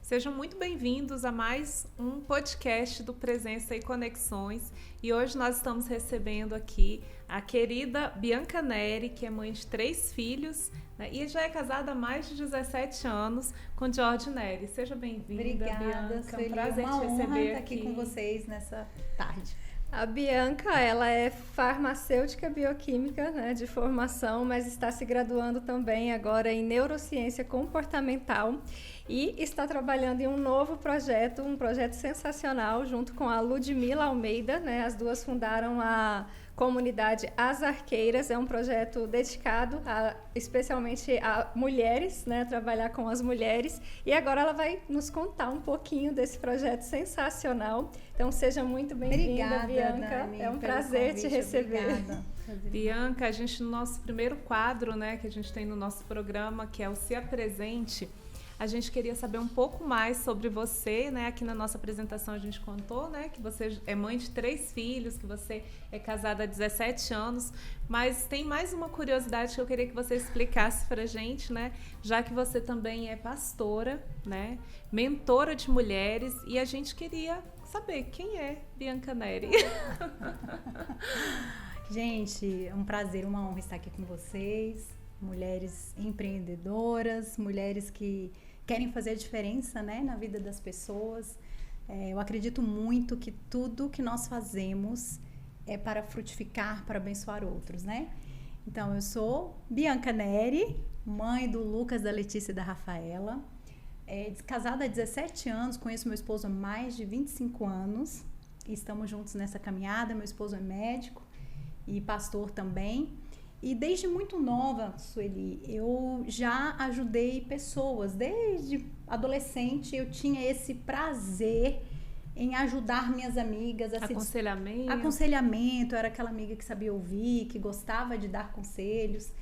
Sejam muito bem-vindos a mais um podcast do Presença e Conexões. E hoje nós estamos recebendo aqui a querida Bianca Neri, que é mãe de 3 filhos, né? E já é casada há mais de 17 anos com Jorge Neri. Seja bem-vinda, Obrigada, Bianca. É um prazer te receber estar aqui com vocês nessa tarde. A Bianca, ela é farmacêutica bioquímica, né, de formação, mas está se graduando também agora em neurociência comportamental e está trabalhando em um novo projeto, um projeto sensacional, junto com a Ludmila Almeida, né, as duas fundaram a comunidade As Arqueiras. É um projeto dedicado especialmente a mulheres, né, trabalhar com as mulheres, e agora ela vai nos contar um pouquinho desse projeto sensacional. Então seja muito bem-vinda, Bianca. Dani, é um prazer convite, te receber. Obrigada. Bianca, a gente no nosso primeiro quadro, né, que a gente tem no nosso programa, que é o Se Apresente, a gente queria saber um pouco mais sobre você, né? Aqui na nossa apresentação a gente contou, né, que você é mãe de 3 filhos, que você é casada há 17 anos, mas tem mais uma curiosidade que eu queria que você explicasse pra gente, né? Já que você também é pastora, né? Mentora de mulheres, e a gente queria saber quem é Bianca Neri. Gente, é um prazer, uma honra estar aqui com vocês. Mulheres empreendedoras, mulheres que querem fazer a diferença, né, na vida das pessoas. Eu acredito muito que tudo que nós fazemos é para frutificar, para abençoar outros, né? Então, eu sou Bianca Neri, mãe do Lucas, da Letícia e da Rafaela. Casada há 17 anos, conheço meu esposo há mais de 25 anos. E estamos juntos nessa caminhada. Meu esposo é médico e pastor também. E desde muito nova, Sueli, eu já ajudei pessoas. Desde adolescente eu tinha esse prazer em ajudar minhas amigas. Aconselhamento, eu era aquela amiga que sabia ouvir, que gostava de dar conselhos.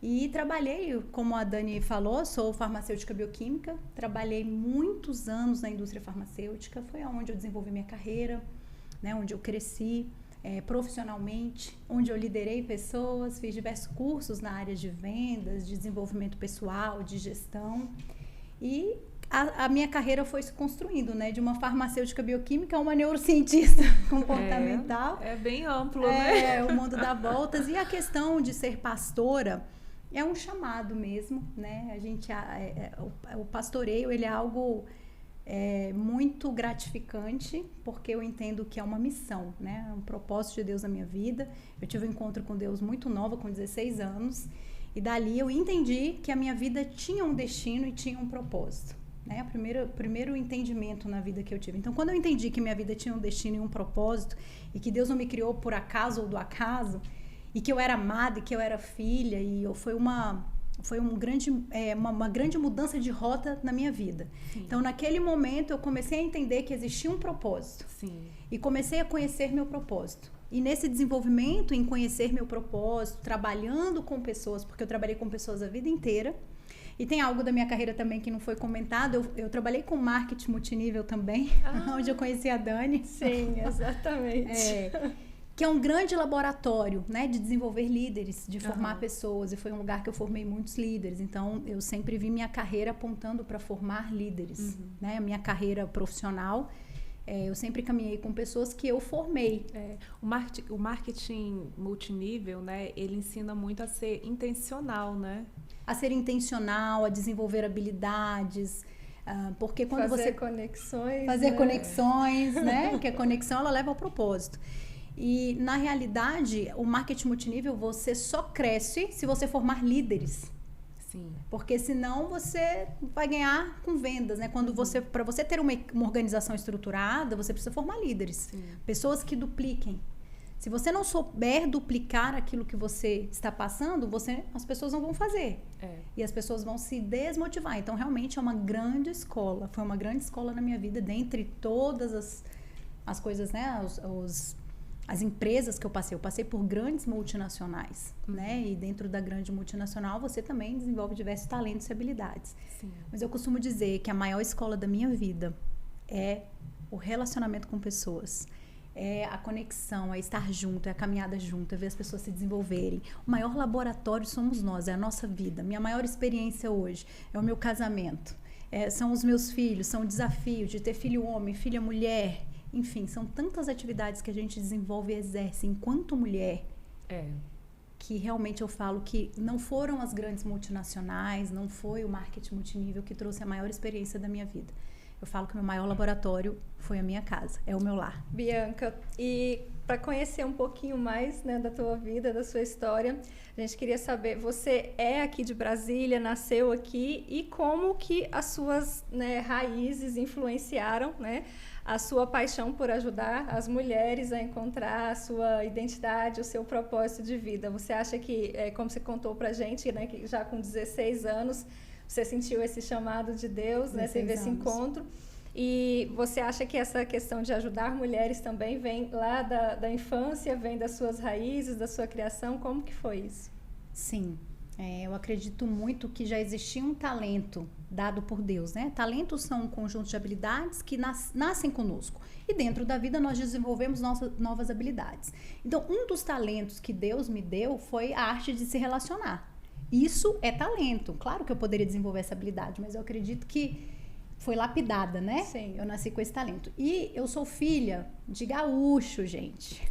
E trabalhei, como a Dani falou, sou farmacêutica bioquímica. Trabalhei muitos anos na indústria farmacêutica. Foi onde eu desenvolvi minha carreira, né, onde eu cresci. Profissionalmente, onde eu liderei pessoas, fiz diversos cursos na área de vendas, de desenvolvimento pessoal, de gestão, e a minha carreira foi se construindo, né, de uma farmacêutica bioquímica a uma neurocientista comportamental. É bem amplo, né? O mundo dá voltas. E a questão de ser pastora é um chamado mesmo, né? O pastoreio, ele é algo muito gratificante, porque eu entendo que é uma missão, né? Um propósito de Deus na minha vida. Eu tive um encontro com Deus muito nova, com 16 anos, e dali eu entendi que a minha vida tinha um destino e tinha um propósito, né? O primeiro entendimento na vida que eu tive. Então, quando eu entendi que minha vida tinha um destino e um propósito, e que Deus não me criou por acaso ou do acaso, e que eu era amada, e que eu era filha, e foi uma grande mudança de rota na minha vida. Sim. Então, naquele momento, eu comecei a entender que existia um propósito. Sim. E comecei a conhecer meu propósito. E nesse desenvolvimento, em conhecer meu propósito, trabalhando com pessoas, porque eu trabalhei com pessoas a vida inteira. E tem algo da minha carreira também que não foi comentado. Eu trabalhei com marketing multinível também, onde eu conheci a Dani. Sim, exatamente. Que é um grande laboratório, né, de desenvolver líderes, de formar pessoas, e foi um lugar que eu formei muitos líderes. Então, eu sempre vi minha carreira apontando para formar líderes, né, a minha carreira profissional. Eu sempre caminhei com pessoas que eu formei. O marketing multinível, né, ele ensina muito a ser intencional, né? A ser intencional, a desenvolver habilidades, porque quando fazer conexões, né, que a conexão ela leva ao propósito. E, na realidade, o marketing multinível, você só cresce se você formar líderes. Sim. Porque senão você vai ganhar com vendas, né? Para você ter uma organização estruturada, você precisa formar líderes. Sim. Pessoas que dupliquem. Se você não souber duplicar aquilo que você está passando, as pessoas não vão fazer. E as pessoas vão se desmotivar. Então, realmente, é uma grande escola. Foi uma grande escola na minha vida, dentre todas as coisas, né? As empresas que eu passei por grandes multinacionais, né? E dentro da grande multinacional, você também desenvolve diversos talentos e habilidades. Sim. Mas eu costumo dizer que a maior escola da minha vida é o relacionamento com pessoas. É a conexão, é estar junto, é a caminhada junto, é ver as pessoas se desenvolverem. O maior laboratório somos nós, é a nossa vida. Minha maior experiência hoje é o meu casamento. são os meus filhos, são o desafio de ter filho homem, filha mulher. Enfim, são tantas atividades que a gente desenvolve e exerce enquanto mulher. Que realmente eu falo que não foram as grandes multinacionais, não foi o marketing multinível que trouxe a maior experiência da minha vida. Eu falo que o meu maior laboratório foi a minha casa, é o meu lar. Bianca, e para conhecer um pouquinho mais, né, da tua vida, da sua história, a gente queria saber, você é aqui de Brasília, nasceu aqui, e como que as suas, né, raízes influenciaram, né, a sua paixão por ajudar as mulheres a encontrar a sua identidade, o seu propósito de vida? Você acha que, como você contou pra gente, né, que já com 16 anos, você sentiu esse chamado de Deus, né? Teve esse encontro. E você acha que essa questão de ajudar mulheres também vem lá da infância, vem das suas raízes, da sua criação? Como que foi isso? Sim. Eu acredito muito que já existia um talento dado por Deus, né? Talentos são um conjunto de habilidades que nascem conosco. E dentro da vida nós desenvolvemos novas habilidades. Então, um dos talentos que Deus me deu foi a arte de se relacionar. Isso é talento. Claro que eu poderia desenvolver essa habilidade, mas eu acredito que foi lapidada, né? Sim. Eu nasci com esse talento. E eu sou filha de gaúcho, gente.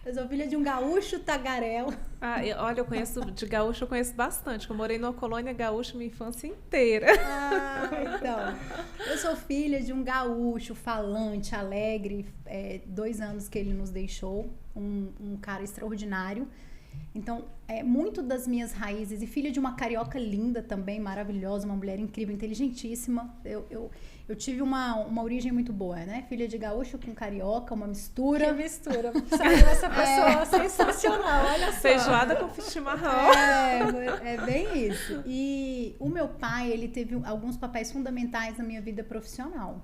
Eu sou filha de um gaúcho tagarela. Olha, de gaúcho eu conheço bastante. Eu morei numa colônia gaúcha minha infância inteira. Então, eu sou filha de um gaúcho falante, alegre. 2 anos que ele nos deixou, um cara extraordinário. Então, muito das minhas raízes, e filha de uma carioca linda também, maravilhosa, uma mulher incrível, inteligentíssima. Eu tive uma origem muito boa, né? Filha de gaúcho com carioca, uma mistura. Que mistura. Saiu essa pessoa sensacional, olha só. Feijoada com chimarrão. É bem isso. E o meu pai, ele teve alguns papéis fundamentais na minha vida profissional,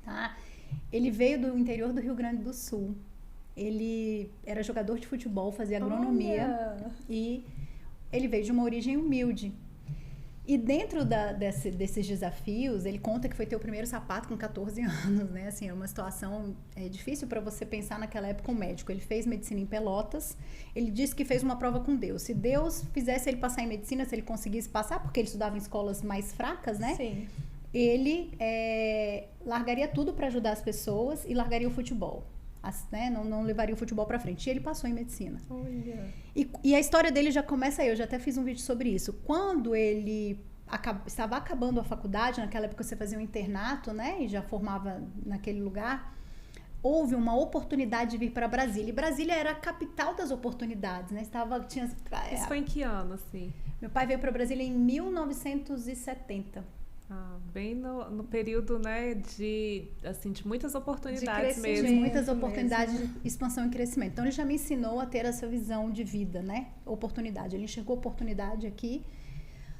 tá? Ele veio do interior do Rio Grande do Sul. Ele era jogador de futebol, fazia agronomia. Olha. E ele veio de uma origem humilde. E dentro desses desafios, ele conta que foi ter o primeiro sapato com 14 anos, né? Assim, é uma situação difícil para você pensar naquela época um médico. Ele fez medicina em Pelotas. Ele disse que fez uma prova com Deus. Se Deus fizesse ele passar em medicina, se ele conseguisse passar, porque ele estudava em escolas mais fracas, né? Sim. Ele largaria tudo para ajudar as pessoas e largaria o futebol. Né? Não levaria o futebol para frente. E ele passou em medicina. Olha. E a história dele já começa aí. Eu já até fiz um vídeo sobre isso. Quando ele estava acabando a faculdade, naquela época você fazia um internato, né? E já formava naquele lugar. Houve uma oportunidade de vir para Brasília. E Brasília era a capital das oportunidades, né? Isso foi em que ano, assim? Meu pai veio para Brasília em 1970. Bem no período, né, de muitas oportunidades mesmo. De muitas oportunidades de expansão e crescimento. Então, ele já me ensinou a ter essa visão de vida, né? Oportunidade. Ele enxergou oportunidade aqui,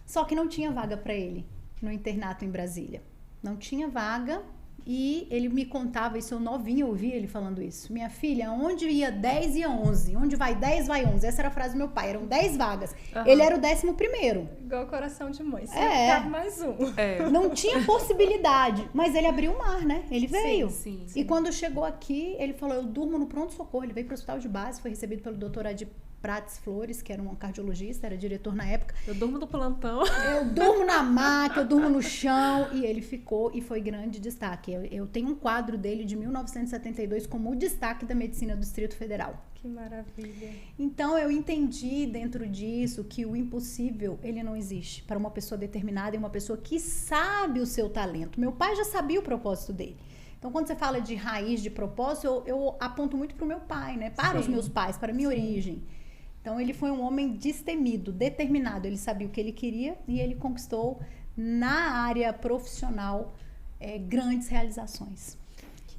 só que não tinha vaga para ele no internato em Brasília. Não tinha vaga. E ele me contava, isso eu novinha, eu ouvi ele falando isso. Minha filha, onde ia 10 e 11? Onde vai 10, vai 11. Essa era a frase do meu pai, eram 10 vagas. Uhum. Ele era o 11º. Igual coração de mãe, sempre cabe mais um. Não tinha possibilidade, mas ele abriu o mar, né? Ele veio. Sim. E quando chegou aqui, ele falou, eu durmo no pronto-socorro. Ele veio para o hospital de base, foi recebido pelo doutor Adi Prates Flores, que era um cardiologista, era diretor na época. Eu durmo no plantão. Eu durmo na maca, eu durmo no chão. E ele ficou e foi grande destaque. Eu tenho um quadro dele de 1972 como o destaque da medicina do Distrito Federal. Que maravilha. Então eu entendi dentro disso que o impossível, ele não existe para uma pessoa determinada e uma pessoa que sabe o seu talento. Meu pai já sabia o propósito dele. Então, quando você fala de raiz, de propósito, eu aponto muito para o meu pai, né? Para os meus pais, para a minha origem. Então, ele foi um homem destemido, determinado. Ele sabia o que ele queria e ele conquistou na área profissional grandes realizações.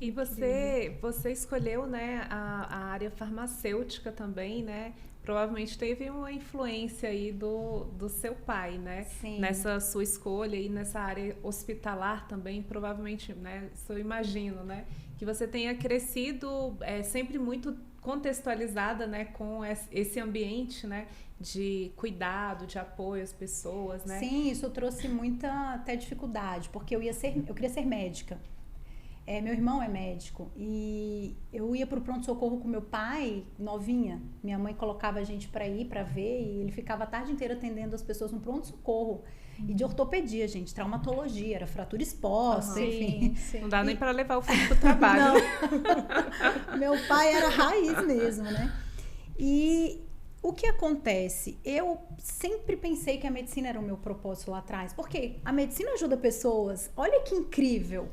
E você escolheu, né, a área farmacêutica também, né? Provavelmente teve uma influência aí do seu pai, né? Sim. Nessa sua escolha e nessa área hospitalar também, provavelmente, né? Isso eu imagino, né? Que você tenha crescido sempre muito contextualizada, né, com esse ambiente, né, de cuidado, de apoio às pessoas, né? Sim, isso trouxe muita até dificuldade, porque eu queria ser médica. Meu irmão é médico e eu ia pro pronto-socorro com meu pai, novinha. Minha mãe colocava a gente para ir, para ver, e ele ficava a tarde inteira atendendo as pessoas no pronto-socorro. E de ortopedia, gente, traumatologia, era fratura exposta, enfim. Sim. Não dá nem para levar o filho pro trabalho. Não. Meu pai era raiz mesmo, né? E o que acontece? Eu sempre pensei que a medicina era o meu propósito lá atrás, porque a medicina ajuda pessoas. Olha que incrível.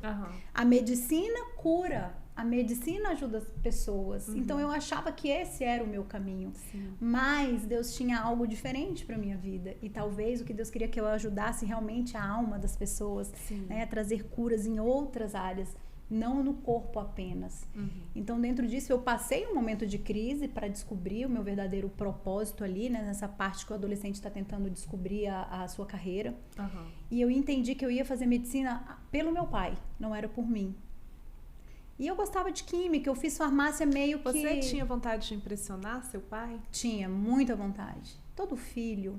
A medicina cura, a medicina ajuda as pessoas. Então eu achava que esse era o meu caminho. Sim. Mas Deus tinha algo diferente para minha vida. E talvez o que Deus queria que eu ajudasse realmente a alma das pessoas, né, a trazer curas em outras áreas, não no corpo apenas. Então, dentro disso, eu passei um momento de crise para descobrir o meu verdadeiro propósito ali, né, nessa parte que o adolescente está tentando descobrir a sua carreira. E eu entendi que eu ia fazer medicina pelo meu pai, não era por mim. E eu gostava de química, eu fiz farmácia meio que... Você tinha vontade de impressionar seu pai? Tinha, muita vontade. Todo filho,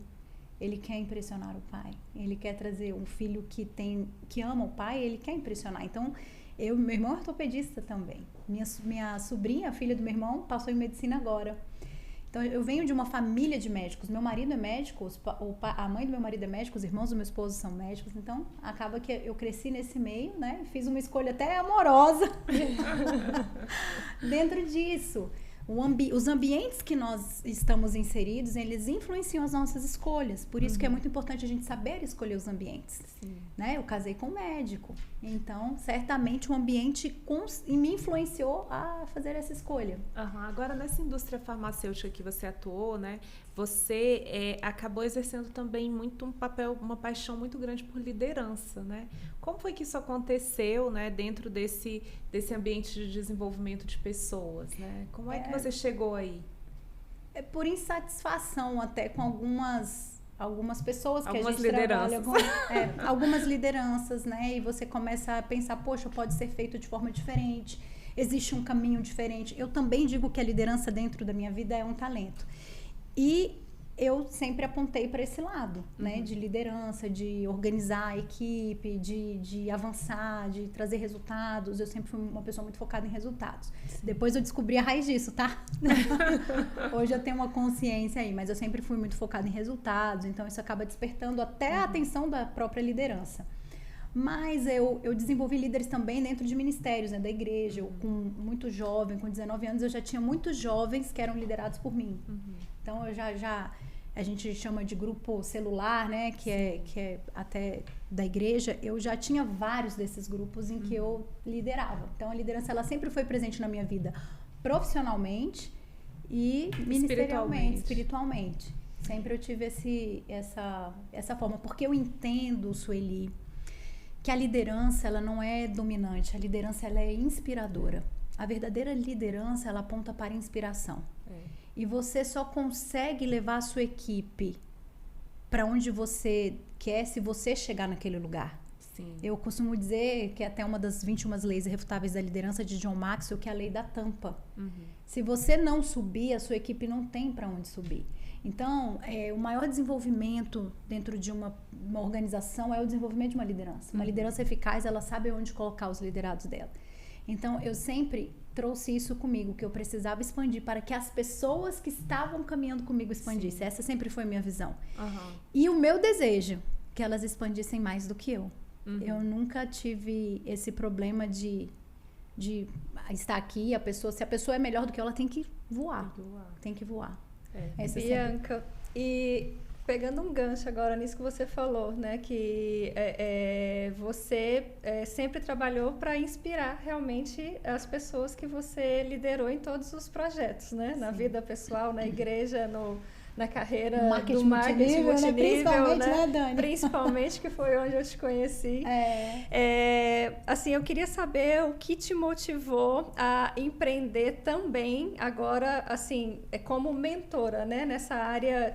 ele quer impressionar o pai. Ele quer trazer um filho que ama o pai, ele quer impressionar. Então, meu irmão é ortopedista também. Minha sobrinha, filha do meu irmão, passou em medicina agora. Então, eu venho de uma família de médicos. Meu marido é médico, a mãe do meu marido é médico, os irmãos do meu esposo são médicos. Então, acaba que eu cresci nesse meio, né? Fiz uma escolha até amorosa dentro disso. Os ambientes que nós estamos inseridos, eles influenciam as nossas escolhas. Por isso que é muito importante a gente saber escolher os ambientes. Né? Eu casei com um médico. Então, certamente o ambiente me influenciou a fazer essa escolha. Agora, nessa indústria farmacêutica que você atuou, né, você acabou exercendo também muito uma paixão muito grande por liderança, né? Como foi que isso aconteceu, né, dentro desse ambiente de desenvolvimento de pessoas, né? Como é que você chegou aí? É por insatisfação até com algumas pessoas que a gente lideranças. trabalha com, algumas lideranças, né? E você começa a pensar, poxa, pode ser feito de forma diferente, existe um caminho diferente. Eu também digo que a liderança dentro da minha vida é um talento. E eu sempre apontei para esse lado, né? De liderança, de organizar a equipe, de avançar, de trazer resultados. Eu sempre fui uma pessoa muito focada em resultados. Depois eu descobri a raiz disso, tá? Hoje eu tenho uma consciência aí, mas eu sempre fui muito focada em resultados. Então isso acaba despertando até a atenção da própria liderança. Mas eu desenvolvi líderes também dentro de ministérios, né, da igreja. Eu, muito jovem, com 19 anos, eu já tinha muitos jovens que eram liderados por mim. Então, a gente chama de grupo celular, né, que é até da igreja. Eu já tinha vários desses grupos em que eu liderava. Então, a liderança, ela sempre foi presente na minha vida, profissionalmente e ministerialmente, espiritualmente. Sempre eu tive essa forma, porque eu entendo, Sueli, que a liderança, ela não é dominante, a liderança, ela é inspiradora. A verdadeira liderança, ela aponta para a inspiração. E você só consegue levar a sua equipe para onde você quer se você chegar naquele lugar. Eu costumo dizer que até uma das 21 leis irrefutáveis da liderança de John Maxwell, que é a lei da tampa. Se você não subir, a sua equipe não tem para onde subir. Então, o maior desenvolvimento dentro de uma organização é o desenvolvimento de uma liderança. Uma liderança eficaz, ela sabe onde colocar os liderados dela. Então, eu sempre trouxe isso comigo, que eu precisava expandir para que as pessoas que estavam caminhando comigo expandissem. Essa sempre foi a minha visão. E o meu desejo, que elas expandissem mais do que eu. Eu nunca tive esse problema de estar aqui, se a pessoa é melhor do que eu, ela tem que voar. Tem que voar. Bianca, e pegando um gancho agora nisso que você falou, né, que você sempre trabalhou para inspirar realmente as pessoas que você liderou em todos os projetos, né, na vida pessoal, na igreja, na carreira do marketing multinível, né, Dani? Principalmente, que foi onde eu te conheci. Assim, eu queria saber o que te motivou a empreender também agora, assim, como mentora, né, nessa área,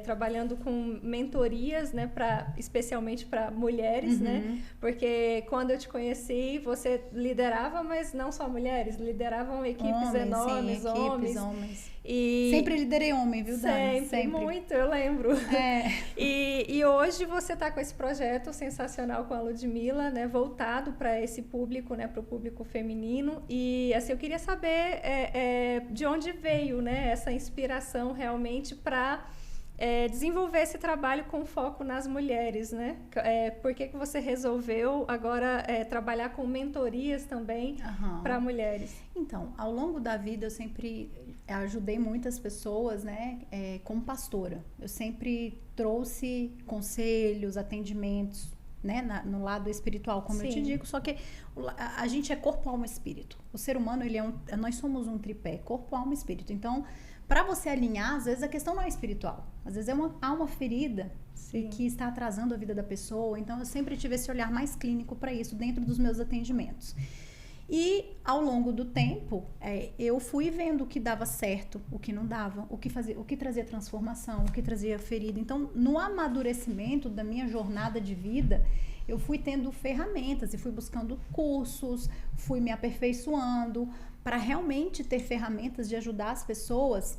trabalhando com mentorias, né, especialmente para mulheres, né, porque quando eu te conheci, você liderava, mas não só mulheres, lideravam equipes enormes, homens. E sempre liderei homem, viu, Dani? Sempre, muito, eu lembro. É. E hoje você está com esse projeto sensacional com a Ludmila, né, voltado para esse público, né, para o público feminino. E assim, eu queria saber de onde veio, né, essa inspiração realmente para desenvolver esse trabalho com foco nas mulheres, né? Por que você resolveu agora trabalhar com mentorias também para mulheres? Então, ao longo da vida eu sempre ajudei muitas pessoas, né, como pastora. Eu sempre trouxe conselhos, atendimentos, né, no lado espiritual, como eu te digo, só que a gente é corpo, alma e espírito. O ser humano, nós somos um tripé, corpo, alma e espírito. Então, para você alinhar, às vezes a questão não é espiritual. Às vezes é uma alma ferida que está atrasando a vida da pessoa. Então, eu sempre tive esse olhar mais clínico para isso dentro dos meus atendimentos. E, ao longo do tempo, eu fui vendo o que dava certo, o que não dava, o que trazia transformação, o que trazia ferida. Então, no amadurecimento da minha jornada de vida, eu fui tendo ferramentas e fui buscando cursos, fui me aperfeiçoando para realmente ter ferramentas de ajudar as pessoas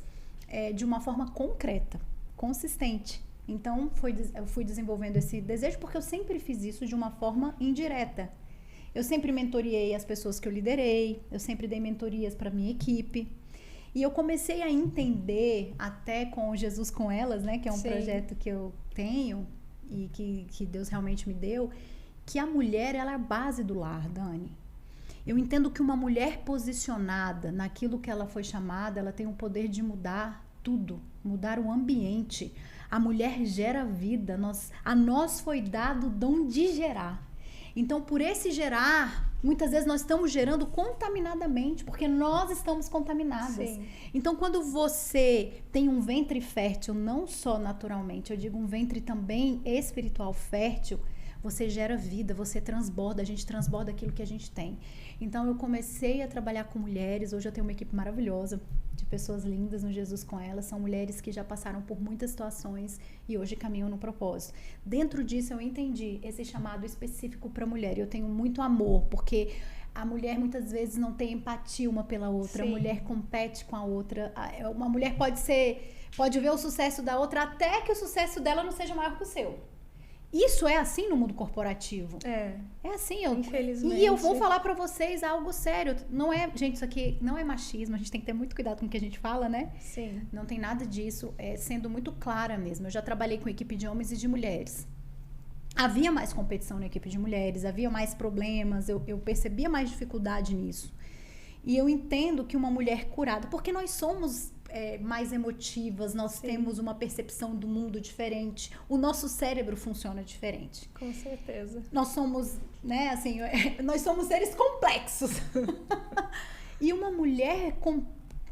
de uma forma concreta, consistente. Então, eu fui desenvolvendo esse desejo porque eu sempre fiz isso de uma forma indireta. Eu sempre mentoriei as pessoas que eu liderei, eu sempre dei mentorias para minha equipe. E eu comecei a entender, até com o Jesus com Elas, né, que é um projeto que eu tenho e que Deus realmente me deu, que a mulher, ela é a base do lar, Dani. Eu entendo que uma mulher posicionada naquilo que ela foi chamada, ela tem o poder de mudar tudo, mudar o ambiente. A mulher gera vida, a nós foi dado o dom de gerar. Então, por esse gerar, muitas vezes nós estamos gerando contaminadamente, porque nós estamos contaminadas. Sim. Então, quando você tem um ventre fértil, não só naturalmente, eu digo um ventre também espiritual fértil, você gera vida, você transborda, a gente transborda aquilo que a gente tem. Então, eu comecei a trabalhar com mulheres, hoje eu tenho uma equipe maravilhosa, de pessoas lindas no Jesus com Elas, são mulheres que já passaram por muitas situações e hoje caminham no propósito. Dentro disso eu entendi esse chamado específico para a mulher, eu tenho muito amor, porque a mulher muitas vezes não tem empatia uma pela outra, a mulher compete com a outra, uma mulher pode ver o sucesso da outra até que o sucesso dela não seja maior que o seu. Isso é assim no mundo corporativo. É assim, infelizmente. E eu vou falar pra vocês algo sério. Não é, gente, isso aqui não é machismo. A gente tem que ter muito cuidado com o que a gente fala, né? Sim. Não tem nada disso. Sendo muito clara mesmo. Eu já trabalhei com equipe de homens e de mulheres. Havia mais competição na equipe de mulheres, havia mais problemas. Eu percebia mais dificuldade nisso. E eu entendo que uma mulher curada, porque nós somos mais emotivas, nós temos uma percepção do mundo diferente, o nosso cérebro funciona diferente. Com certeza. Nós somos, né, assim, nós somos seres complexos. E uma mulher com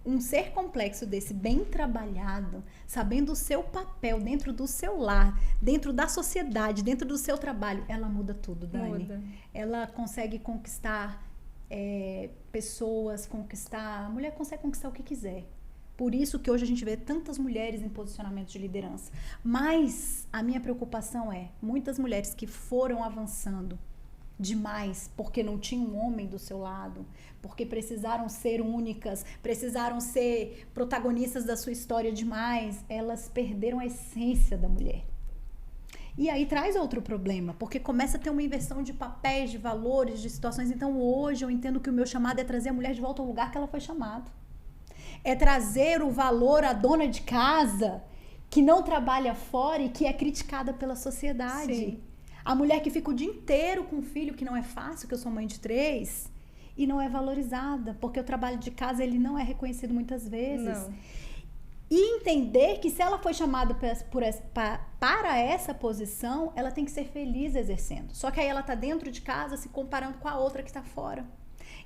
um ser complexo desse, bem trabalhado, sabendo o seu papel dentro do seu lar, dentro da sociedade, dentro do seu trabalho, ela muda tudo, Dani. Muda. Ela consegue conquistar pessoas, a mulher consegue conquistar o que quiser. Por isso que hoje a gente vê tantas mulheres em posicionamento de liderança. Mas a minha preocupação muitas mulheres que foram avançando demais porque não tinham um homem do seu lado, porque precisaram ser únicas, precisaram ser protagonistas da sua história demais, elas perderam a essência da mulher. E aí traz outro problema, porque começa a ter uma inversão de papéis, de valores, de situações. Então hoje eu entendo que o meu chamado é trazer a mulher de volta ao lugar que ela foi chamada. É trazer o valor à dona de casa que não trabalha fora e que é criticada pela sociedade. Sim. A mulher que fica o dia inteiro com um filho, que não é fácil, que eu sou mãe de 3, e não é valorizada, porque o trabalho de casa ele não é reconhecido muitas vezes. Não. E entender que se ela foi chamada para essa posição, ela tem que ser feliz exercendo. Só que aí ela está dentro de casa se comparando com a outra que está fora.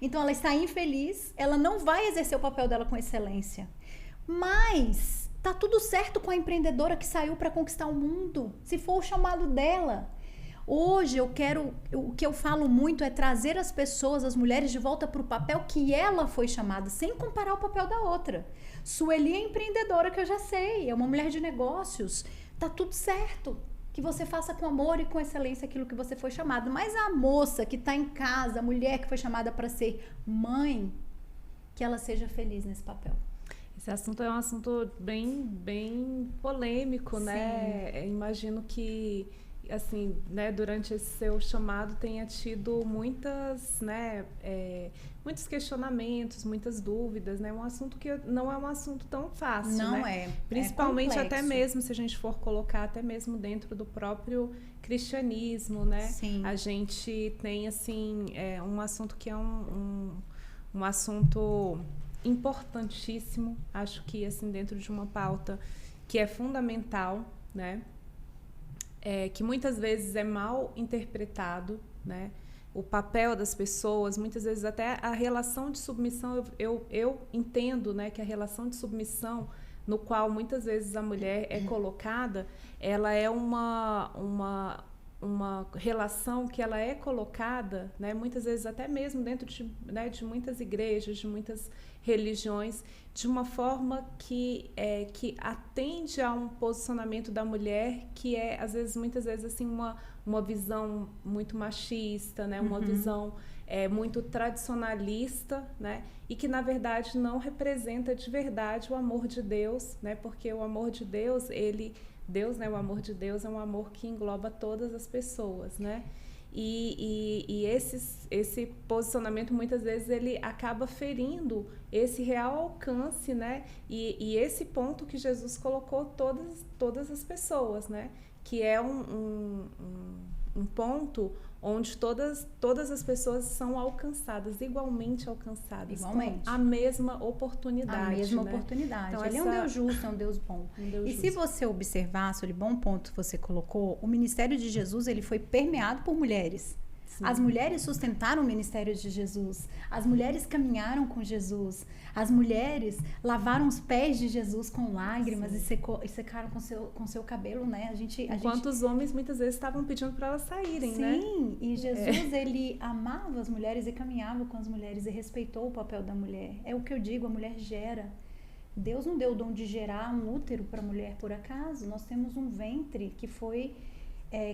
Então ela está infeliz, ela não vai exercer o papel dela com excelência. Mas tá tudo certo com a empreendedora que saiu para conquistar o mundo, se for o chamado dela. Hoje o que eu falo muito é trazer as pessoas, as mulheres de volta para o papel que ela foi chamada, sem comparar o papel da outra. Sueli é empreendedora, que eu já sei, é uma mulher de negócios, tá tudo certo. Que você faça com amor e com excelência aquilo que você foi chamado. Mas a moça que está em casa, a mulher que foi chamada para ser mãe, que ela seja feliz nesse papel. Esse assunto é um assunto bem polêmico, Sim. né? Imagino que, assim, né, durante esse seu chamado tenha tido muitas, né, muitos questionamentos, muitas dúvidas, né? Um assunto que não é um assunto tão fácil, Não né? é. Principalmente É até complexo. mesmo, se a gente for colocar até mesmo dentro do próprio cristianismo, né? Sim. A gente tem, assim, um assunto que é um assunto importantíssimo, acho que assim dentro de uma pauta que é fundamental, né? Que muitas vezes é mal interpretado, né? O papel das pessoas, muitas vezes até a relação de submissão, eu entendo, né, que a relação de submissão no qual muitas vezes a mulher é colocada, ela é uma relação que ela é colocada, né, muitas vezes até mesmo dentro de, né, de muitas igrejas, de muitas religiões, de uma forma que atende a um posicionamento da mulher que é, às vezes, muitas vezes, assim, uma visão muito machista, né, uma visão muito tradicionalista, né, e que, na verdade, não representa de verdade o amor de Deus, né, porque o amor de Deus, Deus, né, o amor de Deus é um amor que engloba todas as pessoas, né? E esse posicionamento, muitas vezes, ele acaba ferindo esse real alcance, né? E esse ponto que Jesus colocou todas as pessoas, né? Que é um ponto onde todas as pessoas são alcançadas, igualmente alcançadas, Igualmente. com a mesma oportunidade. A mesma né? oportunidade. Então, Ele é um Deus justo, é um Deus bom. E se você observar, Sueli, bom ponto que você colocou, o ministério de Jesus, ele foi permeado por mulheres. Sim. As mulheres sustentaram o ministério de Jesus. As mulheres caminharam com Jesus. As mulheres lavaram os pés de Jesus com lágrimas e secaram com seu cabelo, né? Enquanto os homens muitas vezes estavam pedindo para elas saírem, né? Sim, e Jesus, ele amava as mulheres e caminhava com as mulheres e respeitou o papel da mulher. É o que eu digo, a mulher gera. Deus não deu o dom de gerar um útero para a mulher por acaso. Nós temos um ventre que foi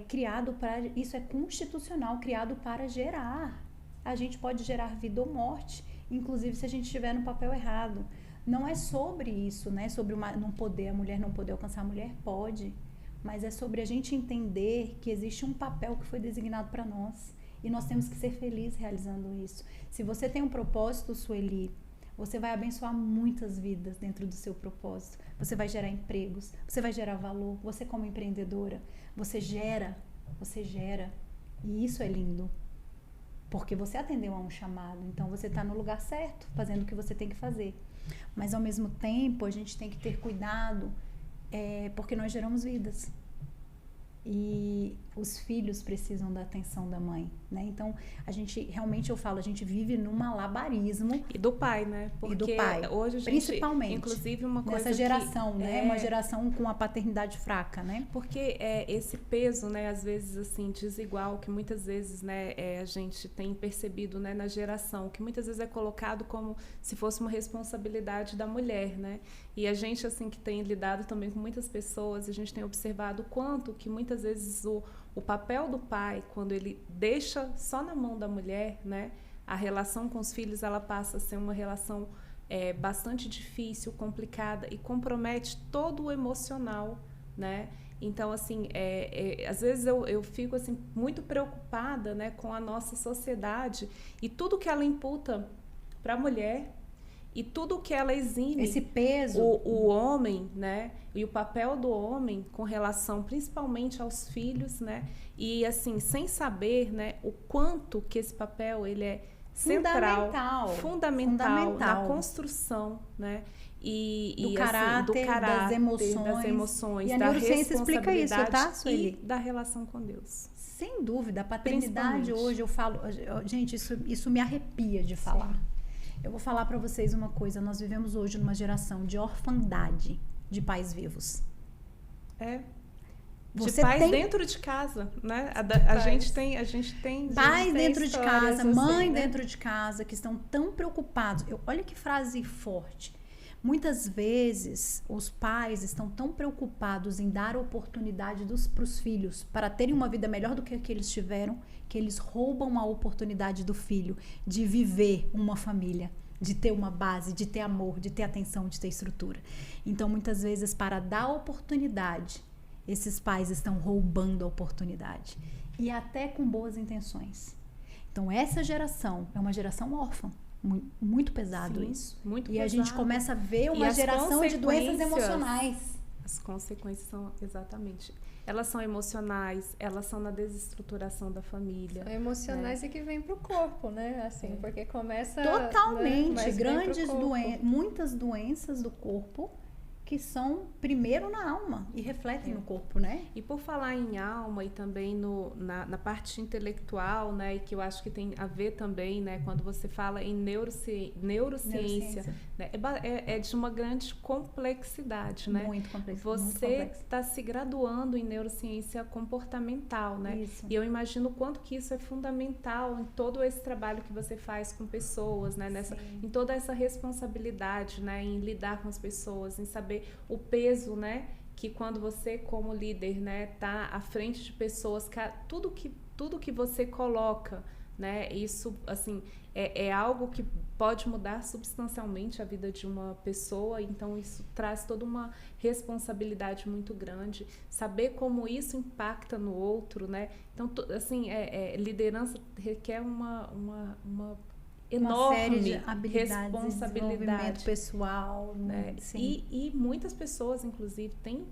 criado para... Isso é constitucional, criado para gerar. A gente pode gerar vida ou morte, inclusive se a gente estiver no papel errado. Não é sobre isso, né? Sobre não poder, a mulher não poder alcançar, a mulher pode. Mas é sobre a gente entender que existe um papel que foi designado para nós. E nós temos que ser felizes realizando isso. Se você tem um propósito, Sueli, você vai abençoar muitas vidas dentro do seu propósito. Você vai gerar empregos, você vai gerar valor. Você como empreendedora, você gera. E isso é lindo. Porque você atendeu a um chamado. Então você está no lugar certo, fazendo o que você tem que fazer. Mas ao mesmo tempo, a gente tem que ter cuidado, porque nós geramos vidas. E os filhos precisam da atenção da mãe, né? Então, a gente vive num malabarismo. E do pai, né? Porque e do pai, hoje a gente, principalmente. Inclusive uma coisa nessa geração, né? Uma geração com a paternidade fraca, né? Porque esse peso, né? Às vezes, assim, desigual, que muitas vezes, né? A gente tem percebido, né? Na geração, que muitas vezes é colocado como se fosse uma responsabilidade da mulher, né? E a gente, assim, que tem lidado também com muitas pessoas, a gente tem observado o quanto que muitas vezes o papel do pai, quando ele deixa só na mão da mulher, né, a relação com os filhos, ela passa a ser uma relação bastante difícil, complicada e compromete todo o emocional, né? Então, assim, às vezes eu fico assim, muito preocupada, né, com a nossa sociedade e tudo que ela imputa para a mulher, e tudo que ela exime, esse peso, o homem, né, e o papel do homem com relação principalmente aos filhos, né, e assim, sem saber, né, o quanto que esse papel ele é central, fundamental na construção, né, do caráter, das emoções, e a neurociência explica isso, tá, Sueli? E da relação com Deus. Sem dúvida, a paternidade hoje, eu falo, gente, isso me arrepia de falar. Sim. Eu vou falar para vocês uma coisa, nós vivemos hoje numa geração de orfandade de pais vivos. De pais dentro de casa, né? A gente tem pais dentro de casa, mãe assim, né? dentro de casa, que estão tão preocupados. Olha que frase forte. Muitas vezes os pais estão tão preocupados em dar oportunidade para os filhos para terem uma vida melhor do que a que eles tiveram, que eles roubam a oportunidade do filho de viver uma família. de ter uma base, de ter amor, de ter atenção, de ter estrutura. Então, muitas vezes, para dar oportunidade, esses pais estão roubando a oportunidade. E até com boas intenções. Então, essa geração é uma geração órfã. Muito pesado. Sim, isso. Muito e pesado. A gente começa a ver uma geração de doenças emocionais. As consequências são, exatamente, elas são emocionais, elas são na desestruturação da família. São emocionais, né? E que vêm pro corpo, né? Assim, porque começa... Totalmente. Né? Grandes doenças, muitas doenças do corpo que são primeiro na alma e refletem no corpo, né? E por falar em alma e também na parte intelectual, né? E que eu acho que tem a ver também, né? Quando você fala em neurociência. Né? É de uma grande complexidade, né? Muito complexo. Você está se graduando em neurociência comportamental, né? Isso. E eu imagino o quanto que isso é fundamental em todo esse trabalho que você faz com pessoas, né? Em toda essa responsabilidade, né? Em lidar com as pessoas, em saber o peso, né, que quando você como líder, né, tá à frente de pessoas, tudo que você coloca, né, isso assim é algo que pode mudar substancialmente a vida de uma pessoa. Então isso traz toda uma responsabilidade muito grande, saber como isso impacta no outro, né. Então assim liderança requer uma enorme série de habilidades, responsabilidade, desenvolvimento pessoal, né? E muitas pessoas, inclusive, têm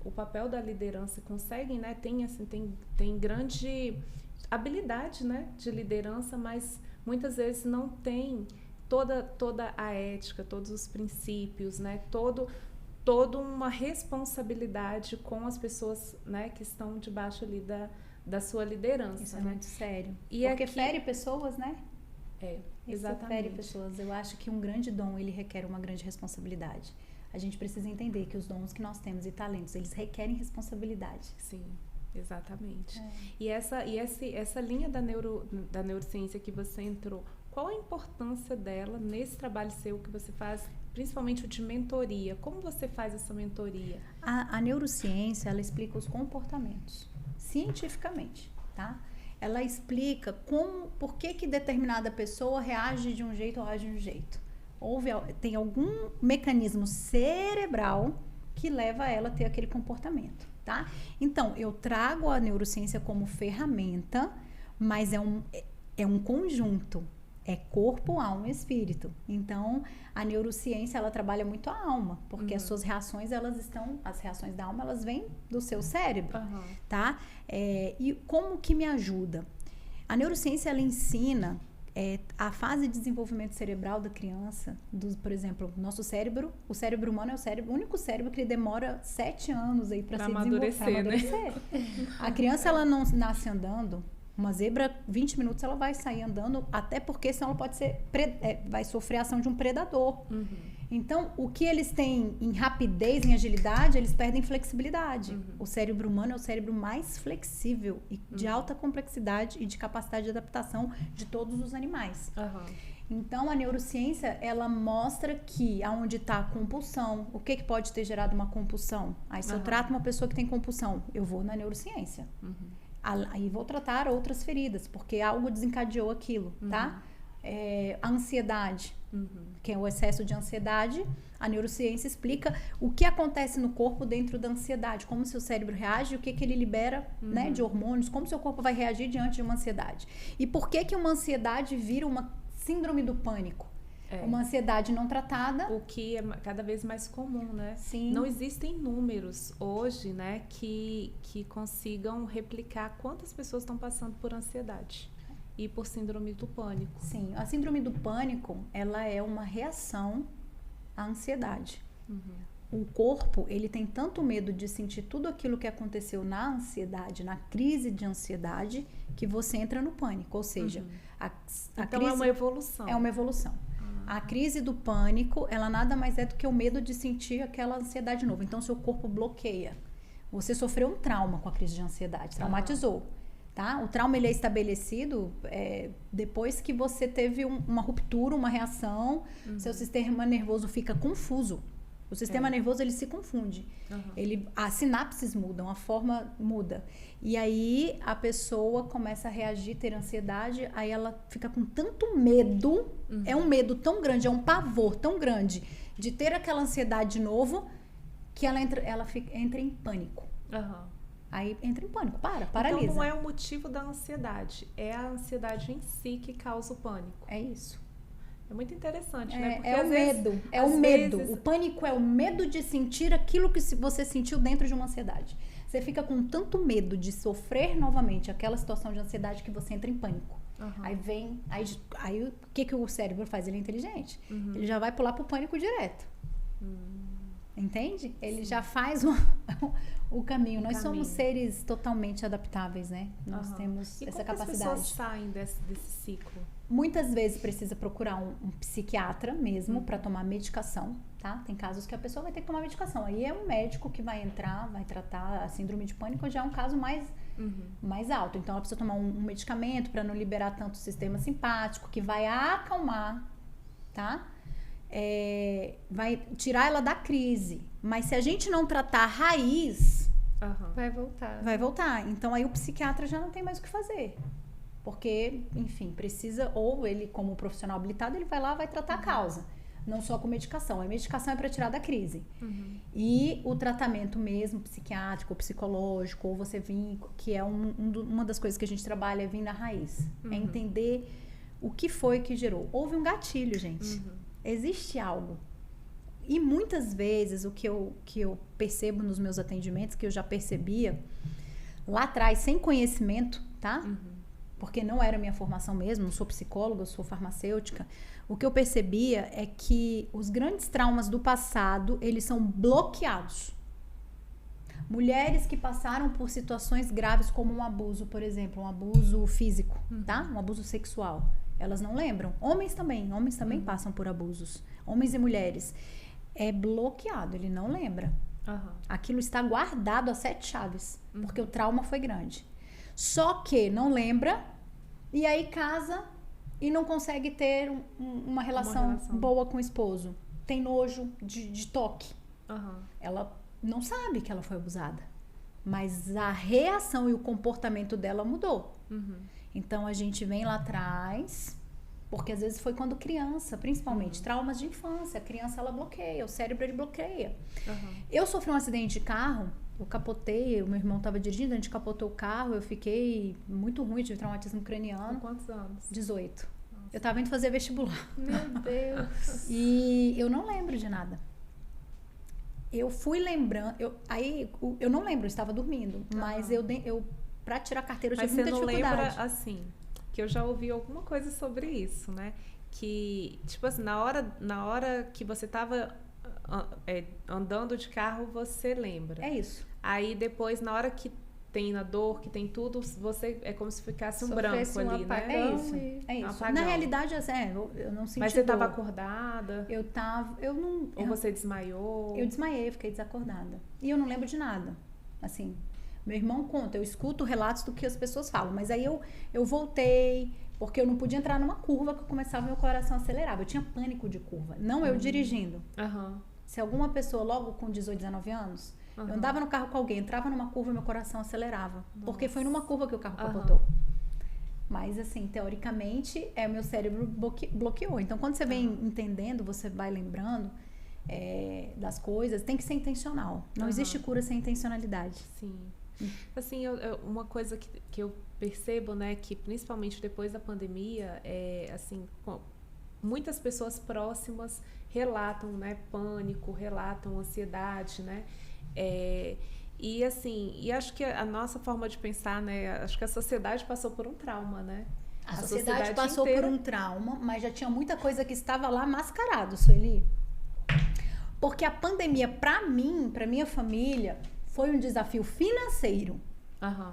o papel da liderança, conseguem, né? Tem grande habilidade, né? De liderança, mas muitas vezes não tem toda a ética, todos os princípios, né? Toda uma responsabilidade com as pessoas, né? Que estão debaixo ali da sua liderança. Isso é né? muito sério. E porque fere pessoas, né? Exatamente. Fere pessoas. Eu acho que um grande dom, ele requer uma grande responsabilidade. A gente precisa entender que os dons que nós temos e talentos, eles requerem responsabilidade. Sim, exatamente. E essa linha da neurociência que você entrou, qual a importância dela nesse trabalho seu que você faz, principalmente o de mentoria? Como você faz essa mentoria? A neurociência, ela explica os comportamentos, cientificamente, tá? Ela explica por que determinada pessoa reage de um jeito ou age de um jeito. Tem algum mecanismo cerebral que leva ela a ter aquele comportamento, tá? Então, eu trago a neurociência como ferramenta, mas é um conjunto. É corpo, alma e espírito. Então, a neurociência, ela trabalha muito a alma, porque as suas reações, as reações da alma, elas vêm do seu cérebro, tá? E como que me ajuda? A neurociência, ela ensina a fase de desenvolvimento cerebral da criança, por exemplo, nosso cérebro, o cérebro humano é o único cérebro que demora 7 anos aí para se amadurecer, né? A criança, ela não nasce andando. Uma zebra, 20 minutos ela vai sair andando, até porque senão ela pode vai sofrer a ação de um predador. Então, o que eles têm em rapidez, em agilidade, eles perdem flexibilidade. O cérebro humano é o cérebro mais flexível e de alta complexidade e de capacidade de adaptação de todos os animais. Então, a neurociência, ela mostra que aonde está a compulsão, o que pode ter gerado uma compulsão. Aí, se eu trato uma pessoa que tem compulsão, eu vou na neurociência. Aí vou tratar outras feridas, porque algo desencadeou aquilo, tá? A ansiedade, que é o excesso de ansiedade. A neurociência explica o que acontece no corpo dentro da ansiedade, como seu cérebro reage, o que ele libera, né, de hormônios, como seu corpo vai reagir diante de uma ansiedade. E por que uma ansiedade vira uma síndrome do pânico? Uma ansiedade não tratada. O que é cada vez mais comum, né? Sim. Não existem números hoje, né, que consigam replicar quantas pessoas estão passando por ansiedade e por síndrome do pânico. Sim, a síndrome do pânico, ela é uma reação à ansiedade. O corpo, ele tem tanto medo de sentir tudo aquilo que aconteceu na ansiedade, na crise de ansiedade, que você entra no pânico. Ou seja, então crise é uma evolução. É uma evolução. A crise do pânico, ela nada mais é do que o medo de sentir aquela ansiedade nova. Então, seu corpo bloqueia. Você sofreu um trauma com a crise de ansiedade, traumatizou. Tá? O trauma, ele é estabelecido depois que você teve uma ruptura, uma reação, seu sistema nervoso fica confuso. O sistema nervoso, ele se confunde. As sinapses mudam, a forma muda. E aí, a pessoa começa a reagir, ter ansiedade, aí ela fica com tanto medo, é um medo tão grande, é um pavor tão grande de ter aquela ansiedade de novo, que ela entra em pânico. Aí entra em pânico, paralisa. Então não é o motivo da ansiedade, é a ansiedade em si que causa o pânico. É isso. É muito interessante, né? Porque é o medo, é o medo. O pânico é o medo de sentir aquilo que você sentiu dentro de uma ansiedade. Você fica com tanto medo de sofrer novamente aquela situação de ansiedade que você entra em pânico. Aí o que o cérebro faz? Ele é inteligente. Ele já vai pular pro pânico direto. Entende? Ele já faz o caminho. Nós somos seres totalmente adaptáveis, né? Nós temos essa capacidade. E como as pessoas saem desse ciclo? Muitas vezes precisa procurar um psiquiatra mesmo para tomar medicação, tá? Tem casos que a pessoa vai ter que tomar medicação. Aí é um médico que vai entrar, vai tratar a síndrome de pânico, já é um caso mais alto. Então ela precisa tomar um medicamento para não liberar tanto o sistema simpático, que vai acalmar, tá? Vai tirar ela da crise. Mas se a gente não tratar a raiz, vai voltar. Então aí o psiquiatra já não tem mais o que fazer. Porque, enfim, precisa, ou ele, como profissional habilitado, ele vai lá, vai tratar a causa. Não só com medicação. A medicação é para tirar da crise. E o tratamento mesmo, psiquiátrico, psicológico, ou você vir, que é uma das coisas que a gente trabalha, é vir na raiz. É entender o que foi que gerou. Houve um gatilho, gente. Existe algo. E muitas vezes, o que eu percebo nos meus atendimentos, que eu já percebia lá atrás, sem conhecimento, tá? Porque não era minha formação mesmo, não sou psicóloga, eu sou farmacêutica. O que eu percebia é que os grandes traumas do passado, eles são bloqueados. Mulheres que passaram por situações graves como um abuso, por exemplo, um abuso físico, tá? Um abuso sexual. Elas não lembram. Homens também passam por abusos. Homens e mulheres. É bloqueado, ele não lembra. Aquilo está guardado a 7 chaves, porque o trauma foi grande. Só que não lembra, e aí casa e não consegue ter uma relação boa com o esposo. Tem nojo de toque. Ela não sabe que ela foi abusada, mas a reação e o comportamento dela mudou. Então a gente vem lá atrás, porque às vezes foi quando criança, principalmente traumas de infância. A criança, ela bloqueia, o cérebro ele bloqueia. Eu sofri um acidente de carro. Eu capotei, o meu irmão estava dirigindo, a gente capotou o carro, eu fiquei muito ruim, tive traumatismo craniano. Com quantos anos? 18. Eu estava indo fazer vestibular. Meu Deus! E eu não lembro de nada. Eu fui lembrando, eu não lembro, eu estava dormindo, mas eu para tirar a carteira eu tive muita dificuldade. Mas você não lembra, assim, que eu já ouvi alguma coisa sobre isso, né? Que, tipo assim, na hora que você estava andando de carro, você lembra. É isso. Aí depois, na hora que tem a dor, que tem tudo, você é como se ficasse um branco ali, né? É isso. É isso. Na realidade, eu não senti. Mas você estava dor. Acordada? Eu não. Ou você desmaiou? Eu desmaiei, fiquei desacordada. E eu não lembro de nada. Assim, meu irmão conta, eu escuto relatos do que as pessoas falam, mas aí eu voltei, porque eu não podia entrar numa curva que começava meu coração a acelerar. Eu tinha pânico de curva. Não eu dirigindo. Se alguma pessoa logo com 18, 19 anos, eu andava no carro com alguém, entrava numa curva e meu coração acelerava. Porque foi numa curva que o carro capotou. Mas assim, teoricamente, o meu cérebro bloqueou. Então, quando você vem entendendo, você vai lembrando das coisas, tem que ser intencional. Não existe cura sem intencionalidade. Sim. Assim, uma coisa que eu percebo, né, que principalmente depois da pandemia, assim, muitas pessoas próximas relatam, né, pânico, relatam ansiedade, né, e assim, e acho que a nossa forma de pensar, né, acho que a sociedade passou por um trauma, né? A sociedade passou por um trauma, mas já tinha muita coisa que estava lá mascarado, Sueli. Porque a pandemia, pra mim, pra minha família, foi um desafio financeiro.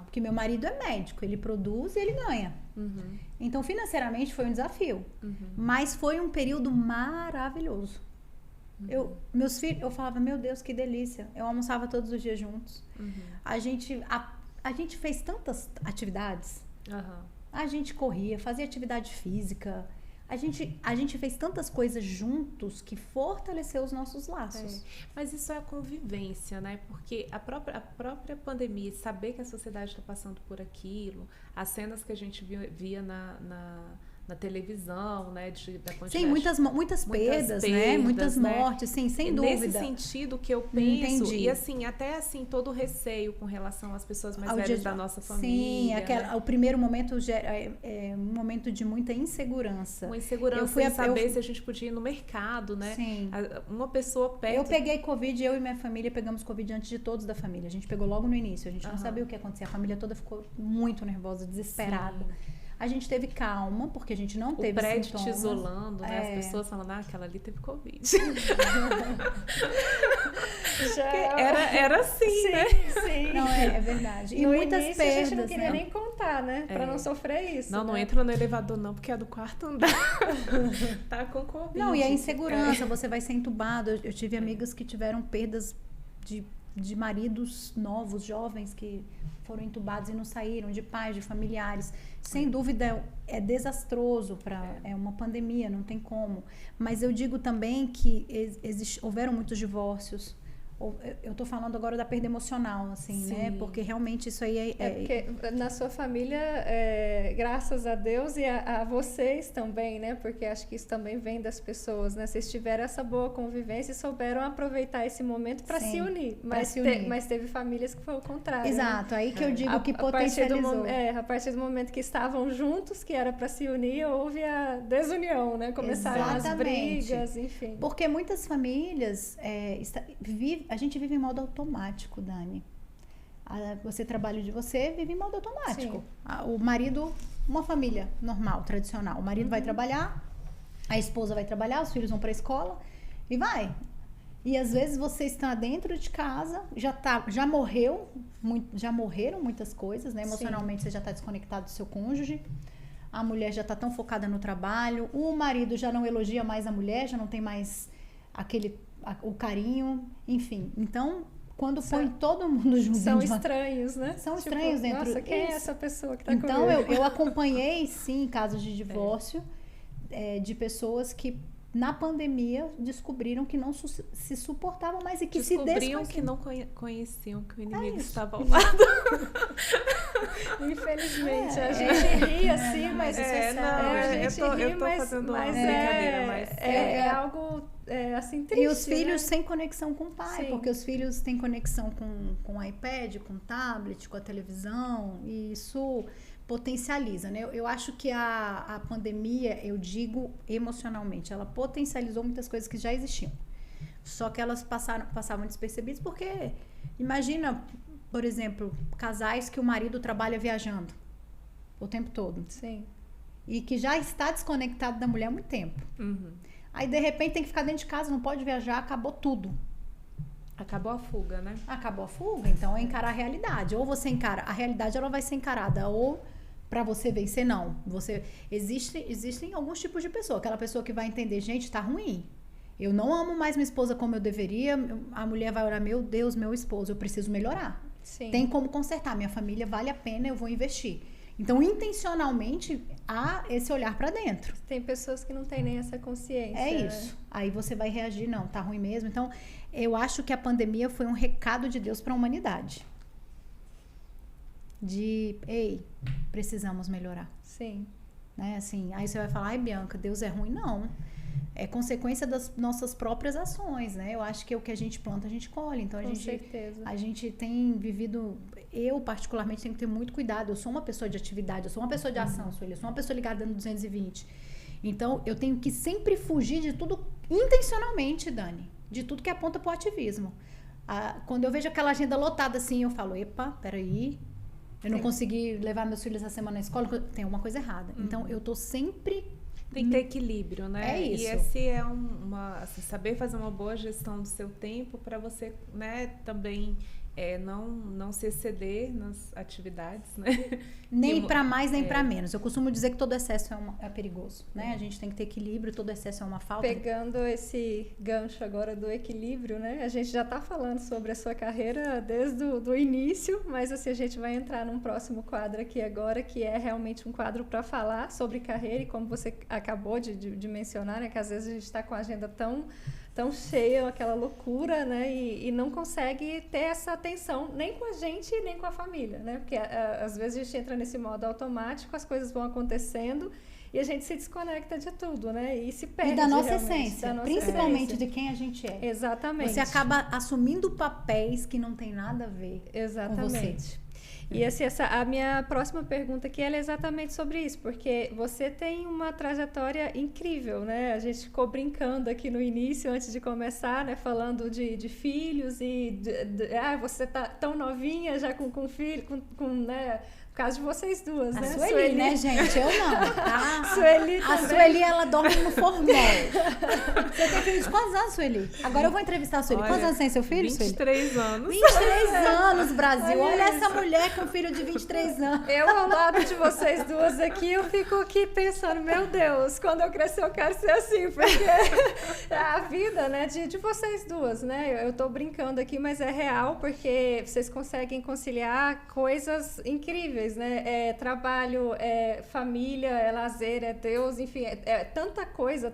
Porque meu marido é médico, ele produz e ele ganha. Então, financeiramente, foi um desafio. Mas foi um período maravilhoso. Meus filhos, eu falava, meu Deus, que delícia. Eu almoçava todos os dias juntos. A gente fez tantas atividades. A gente corria, fazia atividade física. a gente fez tantas coisas juntos que fortaleceu os nossos laços. Mas isso é a convivência, né? Porque a própria pandemia, saber que a sociedade está passando por aquilo, as cenas que a gente via na televisão, né? Da quantidade, sim, muitas perdas, né? Muitas mortes, sim, sem dúvida. Nesse sentido que eu penso, Entendi. e assim, até assim, todo o receio com relação às pessoas mais velhas da nossa família. Sim, né? O primeiro momento é um momento de muita insegurança. Uma insegurança em saber se a gente podia ir no mercado, né? Sim. Uma pessoa perto... Eu peguei Covid, eu e minha família pegamos Covid antes de todos da família. A gente pegou logo no início, a gente não sabia o que ia acontecer. A família toda ficou muito nervosa, desesperada. Sim. A gente teve calma, porque a gente não teve sintomas. O prédio te isolando, né? As pessoas falando, aquela ali teve Covid. Era assim, sim, né? Sim. Não, é verdade. E no muitas início, perdas, a gente não queria nem contar, né? Pra não sofrer isso. Não entra no elevador não, porque é do quarto andar. Tá com Covid. Não, e a insegurança, você vai ser entubado. Eu tive amigas que tiveram perdas de maridos novos, jovens, que foram entubados e não saíram, de pais, de familiares. Sem dúvida, é desastroso, é uma pandemia, não tem como. Mas eu digo também que houveram muitos divórcios. Eu tô falando agora da perda emocional, assim, sim, né? Porque realmente isso aí porque na sua família, graças a Deus e a vocês também, né? Porque acho que isso também vem das pessoas, né? Vocês tiveram essa boa convivência e souberam aproveitar esse momento para se unir. Mas teve famílias que foi o contrário. Exato, né? Aí que eu digo que potencializou. A partir do momento que estavam juntos, que era para se unir, houve a desunião, né? Começaram as brigas, enfim. Porque muitas famílias a gente vive em modo automático, Dani. Você trabalha de você, vive em modo automático. O marido, uma família normal, tradicional. O marido vai trabalhar, a esposa vai trabalhar, os filhos vão para a escola e vai. E às vezes você está dentro de casa, já morreram muitas coisas, né? Emocionalmente você já está desconectado do seu cônjuge. A mulher já está tão focada no trabalho. O marido já não elogia mais a mulher, já não tem mais o carinho, enfim. Então, quando põe todo mundo junto... São estranhos, né? São estranhos dentro... Nossa, quem é essa pessoa que tá comigo? Então, eu acompanhei, sim, casos de divórcio de pessoas que, na pandemia, descobriram que não se suportavam mais e que descobriam que não conheciam que o inimigo estava ao lado. Infelizmente, a gente ri assim, mas isso é sério. Eu tô fazendo uma brincadeira, mas é algo assim triste. E os filhos, né? sem conexão com o pai, Sim. porque os filhos têm conexão com o iPad, com o tablet, com a televisão, e isso potencializa, né? Eu acho que a pandemia, eu digo emocionalmente, ela potencializou muitas coisas que já existiam. Só que elas passavam despercebidas porque, imagina, por exemplo, casais que o marido trabalha viajando o tempo todo. Sim. E que já está desconectado da mulher há muito tempo. Uhum. Aí, de repente, tem que ficar dentro de casa, não pode viajar, acabou tudo. Acabou a fuga, né? Acabou a fuga, então é encarar a realidade. Ou você encara, a realidade ela vai ser encarada, ou para você vencer, não. Existem alguns tipos de pessoa. Aquela pessoa que vai entender, gente, tá ruim. Eu não amo mais minha esposa como eu deveria. A mulher vai orar, meu Deus, meu esposo, eu preciso melhorar. Sim. Tem como consertar. Minha família vale a pena, eu vou investir. Então, intencionalmente, há esse olhar para dentro. Tem pessoas que não têm nem essa consciência. É isso. Né? Aí você vai reagir, não, tá ruim mesmo. Então, eu acho que a pandemia foi um recado de Deus para a humanidade. Ei, precisamos melhorar. Sim. Né? Assim, aí você vai falar, ai, Bianca, Deus é ruim. Não. É consequência das nossas próprias ações, né? Eu acho que o que a gente planta, a gente colhe. Então, Com certeza. A gente tem vivido... Eu, particularmente, tenho que ter muito cuidado. Eu sou uma pessoa de atividade, eu sou uma pessoa de ação, eu sou uma pessoa ligada no 220. Então, eu tenho que sempre fugir de tudo intencionalmente, Dani. De tudo que aponta para o ativismo. Quando eu vejo aquela agenda lotada assim, eu falo, epa, peraí... Eu não consegui levar meus filhos essa semana na escola, tem alguma coisa errada. Então, eu tô sempre... Tem que ter equilíbrio, né? É isso. E esse é assim, saber fazer uma boa gestão do seu tempo para você, né, também não se exceder nas atividades, né? Nem para mais, nem para menos. Eu costumo dizer que todo excesso é perigoso, né? A gente tem que ter equilíbrio, todo excesso é uma falta. Pegando esse gancho agora do equilíbrio, né? A gente já está falando sobre a sua carreira desde o início, mas assim, a gente vai entrar num próximo quadro aqui agora, que é realmente um quadro para falar sobre carreira, e como você acabou de mencionar, né? Que às vezes a gente está com a agenda tão cheia, aquela loucura, né? E não consegue ter essa atenção nem com a gente nem com a família, né? Porque às vezes a gente entra nesse modo automático, as coisas vão acontecendo e a gente se desconecta de tudo, né? E se perde. E da nossa essência, principalmente de quem a gente é. Exatamente. Você acaba assumindo papéis que não tem nada a ver com você. E assim, a minha próxima pergunta aqui ela é exatamente sobre isso, porque você tem uma trajetória incrível, né? A gente ficou brincando aqui no início, antes de começar, né? Falando de filhos e você tá tão novinha já com filho, né? No caso de vocês duas, né? A Sueli, né, gente? Eu não. A Sueli, Sueli, ela dorme no formol. Você tem filho de quantos anos, Sueli? Agora eu vou entrevistar a Sueli. Quantos anos tem seu filho, Sueli? 23 anos. 23 anos, Brasil. Olha essa mulher com filho de 23 anos. Eu, ao lado de vocês duas aqui, eu fico aqui pensando, meu Deus, quando eu crescer eu quero ser assim, porque a vida, né, de vocês duas, né? Eu tô brincando aqui, mas é real, porque vocês conseguem conciliar coisas incríveis, né? Trabalho, família, lazer, Deus, enfim, tanta coisa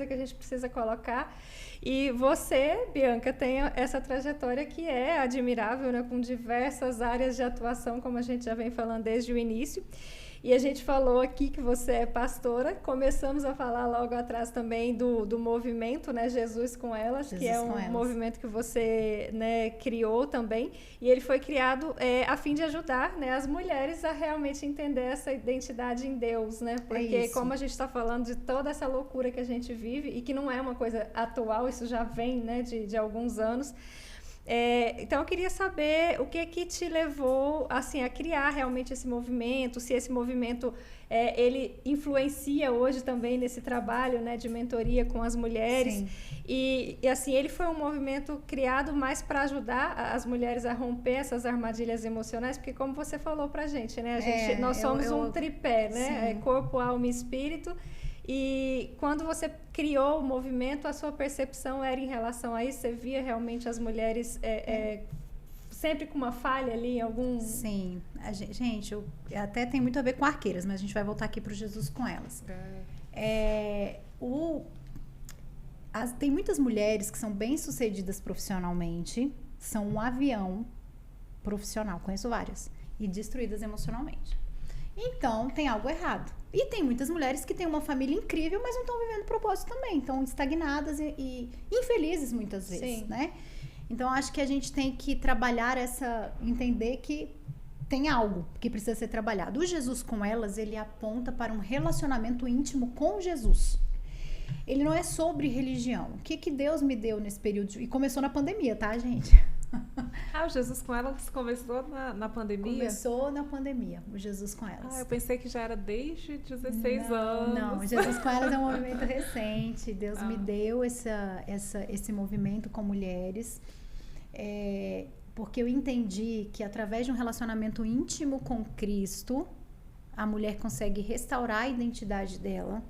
que a gente precisa colocar. E você, Bianca, tem essa trajetória que é admirável, né? Com diversas áreas de atuação, como a gente já vem falando desde o início. E a gente falou aqui que você é pastora, começamos a falar logo atrás também do movimento, né, Jesus com Elas, que é um movimento que você, né, criou também, e ele foi criado a fim de ajudar, né, as mulheres a realmente entender essa identidade em Deus, né, porque como a gente está falando de toda essa loucura que a gente vive, e que não é uma coisa atual, isso já vem, né, de alguns anos. Então eu queria saber o que te levou assim, a criar realmente esse movimento, se esse movimento ele influencia hoje também nesse trabalho, né, de mentoria com as mulheres. E assim, ele foi um movimento criado mais para ajudar as mulheres a romper essas armadilhas emocionais, porque como você falou pra gente, né, nós somos um tripé, né, corpo, alma e espírito. E quando você criou o movimento, a sua percepção era em relação a isso? Você via realmente as mulheres sempre com uma falha ali em algum... Sim. Gente, até tem muito a ver com arqueiras, mas a gente vai voltar aqui para o Jesus com Elas. Tem muitas mulheres que são bem-sucedidas profissionalmente, são um avião profissional, conheço várias, e destruídas emocionalmente. Então, tem algo errado. E tem muitas mulheres que têm uma família incrível, mas não estão vivendo propósito também. Estão estagnadas e infelizes muitas vezes, né? Então, acho que a gente tem que trabalhar entender que tem algo que precisa ser trabalhado. O Jesus com Elas, ele aponta para um relacionamento íntimo com Jesus. Ele não é sobre religião. O que Deus me deu nesse período? E começou na pandemia, tá, gente? O Jesus com Elas começou na pandemia? Começou na pandemia, o Jesus com Elas. Eu pensei que já era desde 16 anos. Não, Jesus com Elas é um movimento recente. Deus me deu esse movimento com mulheres, porque eu entendi que através de um relacionamento íntimo com Cristo, a mulher consegue restaurar a identidade dela,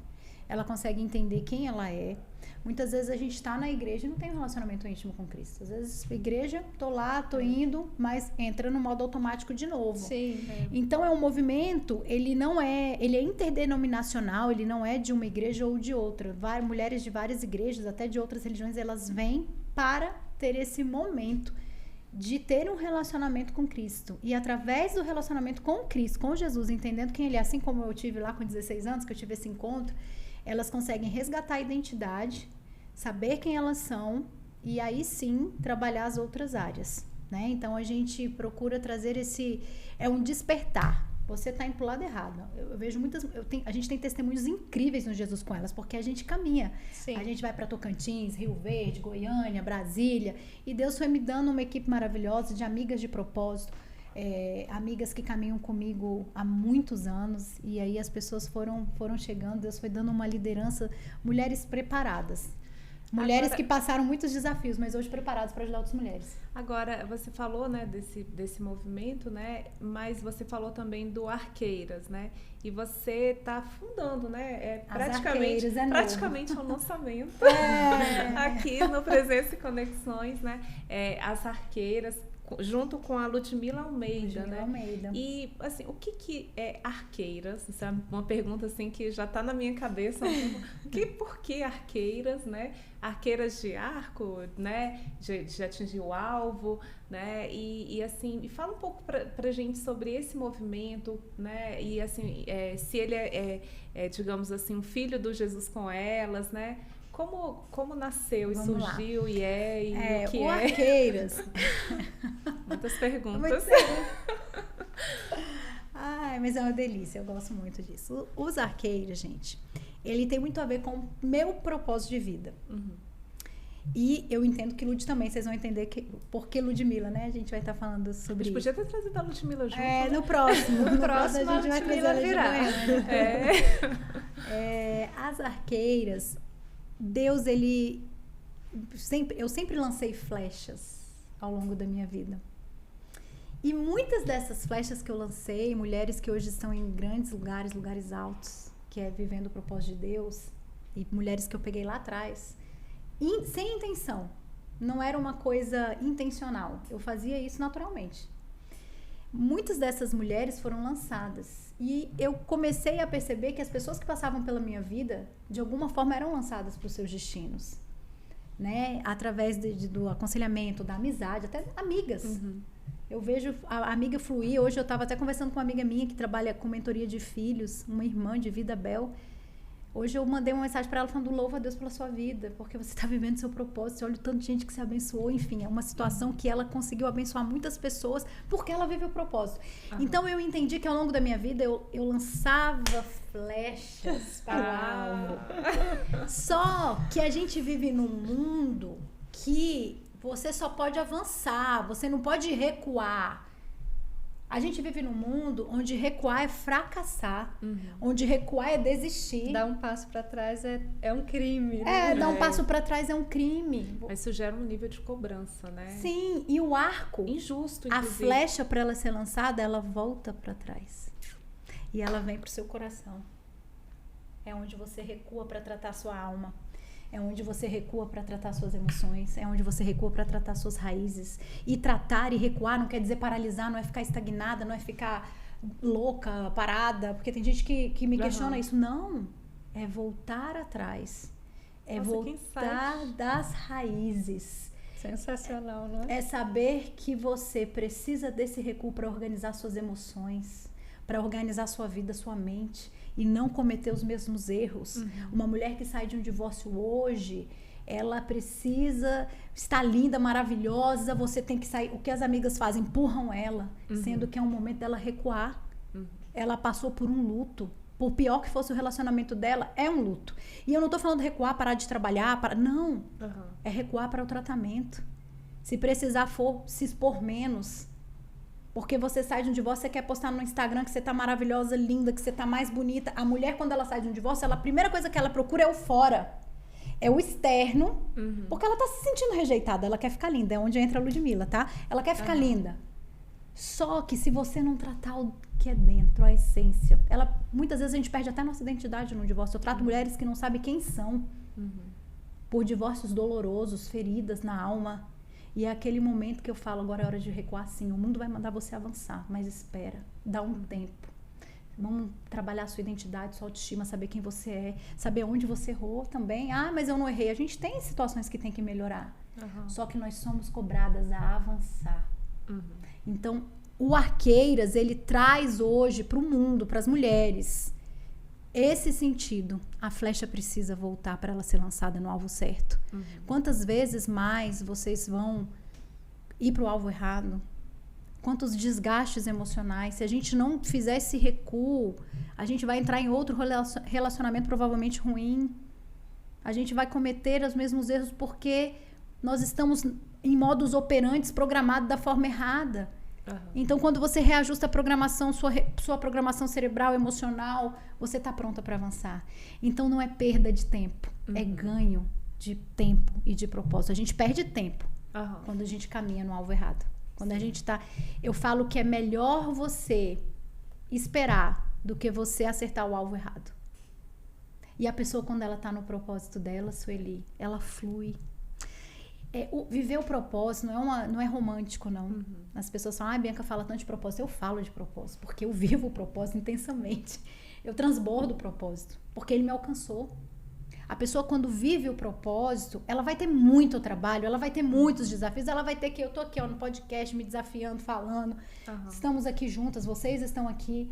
ela consegue entender quem ela é. Muitas vezes a gente está na igreja e não tem um relacionamento íntimo com Cristo. Às vezes, igreja, tô lá, tô indo, mas entra no modo automático de novo. Sim. Então, é um movimento, ele é interdenominacional, ele não é de uma igreja ou de outra. Mulheres de várias igrejas, até de outras religiões, elas vêm para ter esse momento de ter um relacionamento com Cristo. E através do relacionamento com Cristo, com Jesus, entendendo quem ele é, assim como eu tive lá com 16 anos, que eu tive esse encontro, elas conseguem resgatar a identidade, saber quem elas são e aí sim trabalhar as outras áreas, né? Então a gente procura trazer um despertar. Você está indo pro lado errado. Eu vejo a gente tem testemunhos incríveis no Jesus com Elas, porque a gente caminha. Sim. A gente vai para Tocantins, Rio Verde, Goiânia, Brasília, e Deus foi me dando uma equipe maravilhosa de amigas de propósito. Amigas que caminham comigo há muitos anos, e aí as pessoas foram chegando, Deus foi dando uma liderança, mulheres preparadas. Mulheres Agora, que passaram muitos desafios, mas hoje preparadas para ajudar outras mulheres. agora, você falou, né, desse movimento, né, mas você falou também do Arqueiras, né, e você está fundando, né, praticamente é um lançamento aqui no Presença e Conexões, né, as Arqueiras, junto com a Ludmila Almeida, né? E, assim, o que é Arqueiras? Isso é uma pergunta, assim, que já está na minha cabeça. Por que Arqueiras, né? Arqueiras de arco, né? De atingir o alvo, né? E assim, fala um pouco pra gente sobre esse movimento, né? E, assim, se ele digamos assim, um filho do Jesus com Elas, né? Como nasceu e surgiu e o que o Arqueiras. Muitas perguntas. Ai, mas é uma delícia, eu gosto muito disso. Os Arqueiras, gente, ele tem muito a ver com o meu propósito de vida. Uhum. E eu entendo que Lud também, vocês vão entender porque Ludmila, né? A gente vai estar falando sobre isso. A gente podia ter trazido a Ludmila junto, né? No próximo. No próximo a gente vai trazer a Ludmila. As Arqueiras, Deus, eu sempre lancei flechas ao longo da minha vida. E muitas dessas flechas que eu lancei, mulheres que hoje estão em grandes lugares altos, que é vivendo o propósito de Deus, e mulheres que eu peguei lá atrás, sem intenção. Não era uma coisa intencional. Eu fazia isso naturalmente. Muitas dessas mulheres foram lançadas. E eu comecei a perceber que as pessoas que passavam pela minha vida, de alguma forma, eram lançadas para os seus destinos. Né? Através do aconselhamento, da amizade, até amigas. Uhum. Eu vejo a amiga fluir. Hoje eu estava até conversando com uma amiga minha que trabalha com mentoria de filhos, uma irmã de vida, Bel. Hoje eu mandei uma mensagem para ela falando: louva a Deus pela sua vida, porque você está vivendo seu propósito, você olha o tanto de gente que se abençoou, enfim, é uma situação que ela conseguiu abençoar muitas pessoas porque ela viveu o propósito. Uhum. Então eu entendi que ao longo da minha vida eu lançava flechas para o alvo. Só que a gente vive num mundo que você só pode avançar, você não pode recuar. A gente vive num mundo onde recuar é fracassar, onde recuar é desistir. Dar um passo para trás é um crime. Né? Dar um passo para trás é um crime. Mas isso gera um nível de cobrança, né? Sim, e o arco, injusto, inclusive. A flecha, para ela ser lançada, ela volta para trás. E ela vem pro seu coração. É onde você recua para tratar sua alma. É onde você recua para tratar suas emoções. É onde você recua para tratar suas raízes. E tratar e recuar não quer dizer paralisar, não é ficar estagnada, não é ficar louca, parada. Porque tem gente que me questiona isso. Não, é voltar atrás. É voltar das raízes. Sensacional, não é? É saber que você precisa desse recuo para organizar suas emoções, para organizar sua vida, sua mente. E não cometer os mesmos erros. Uma mulher que sai de um divórcio hoje, ela precisa estar linda, maravilhosa, você tem que sair. O que as amigas fazem? Empurram ela, sendo que é um momento dela recuar. Ela passou por um luto. Por pior que fosse o relacionamento dela, é um luto. E eu não estou falando de recuar, parar de trabalhar, não. É recuar para o tratamento. Se precisar for se expor menos. Porque você sai de um divórcio, você quer postar no Instagram que você tá maravilhosa, linda, que você tá mais bonita. A mulher, quando ela sai de um divórcio, a primeira coisa que ela procura é o fora. É o externo. Porque ela tá se sentindo rejeitada. Ela quer ficar linda. É onde entra a Ludmila, tá? Ela quer ficar linda. Só que se você não tratar o que é dentro, a essência. Muitas vezes a gente perde até a nossa identidade no divórcio. Eu trato mulheres que não sabem quem são. Por divórcios dolorosos, feridas na alma. E é aquele momento que eu falo, agora é hora de recuar, sim. O mundo vai mandar você avançar, mas espera, dá um tempo. Vamos trabalhar a sua identidade, sua autoestima, saber quem você é, saber onde você errou também. Ah, mas eu não errei. A gente tem situações que tem que melhorar. Só que nós somos cobradas a avançar. Então, o Arqueiras, ele traz hoje para o mundo, para as mulheres, esse sentido. A flecha precisa voltar para ela ser lançada no alvo certo. Quantas vezes mais vocês vão ir para o alvo errado? Quantos desgastes emocionais? Se a gente não fizer esse recuo, a gente vai entrar em outro relacionamento provavelmente ruim. A gente vai cometer os mesmos erros porque nós estamos em modus operandi programados da forma errada. Então, quando você reajusta a programação, sua programação cerebral, emocional, você está pronta para avançar. Então, não é perda de tempo, é ganho. de tempo e de propósito. A gente perde tempo Aham. quando a gente caminha no alvo errado. Quando a gente tá... Eu falo que é melhor você esperar do que você acertar o alvo errado. E a pessoa, quando ela tá no propósito dela, Sueli, ela flui. Viver o propósito não é romântico, não. Uhum. As pessoas falam, Bianca fala tanto de propósito. Eu falo de propósito, porque eu vivo o propósito intensamente. Eu transbordo o propósito, porque ele me alcançou. A pessoa, quando vive o propósito, ela vai ter muito trabalho, ela vai ter muitos desafios, ela vai ter que... Eu tô aqui, ó, no podcast, me desafiando, falando. Aham. Estamos aqui juntas, vocês estão aqui.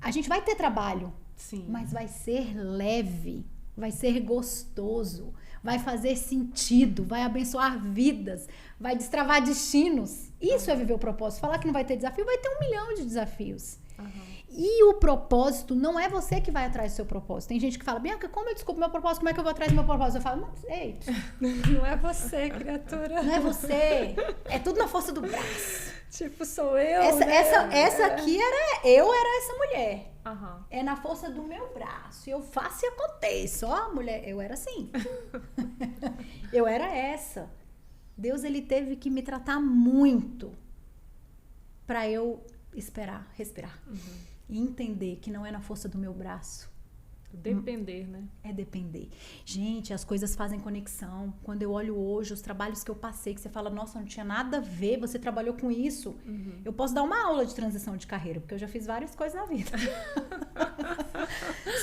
A gente vai ter trabalho, Sim. mas vai ser leve, vai ser gostoso, vai fazer sentido, vai abençoar vidas, vai destravar destinos. Isso é viver o propósito. Falar que não vai ter desafio, vai ter 1 milhão de desafios. Aham. E o propósito não é você que vai atrás do seu propósito. Tem gente que fala, Bianca, como eu descubro meu propósito? Como é que eu vou atrás do meu propósito? Eu falo, ei, Não é você, criatura. não é você. É tudo na força do braço. Tipo, sou eu, Essa aqui era essa mulher. Aham. É na força do meu braço. Eu faço e aconteço. Ó, mulher, eu era assim. Eu era essa. Deus, ele teve que me tratar muito para eu respirar. Uhum. E entender que não é na força do meu braço. Depender, né? É depender. Gente, as coisas fazem conexão. Quando eu olho hoje os trabalhos que eu passei, que você fala, nossa, não tinha nada a ver, você trabalhou com isso. Uhum. Eu posso dar uma aula de transição de carreira, porque eu já fiz várias coisas na vida.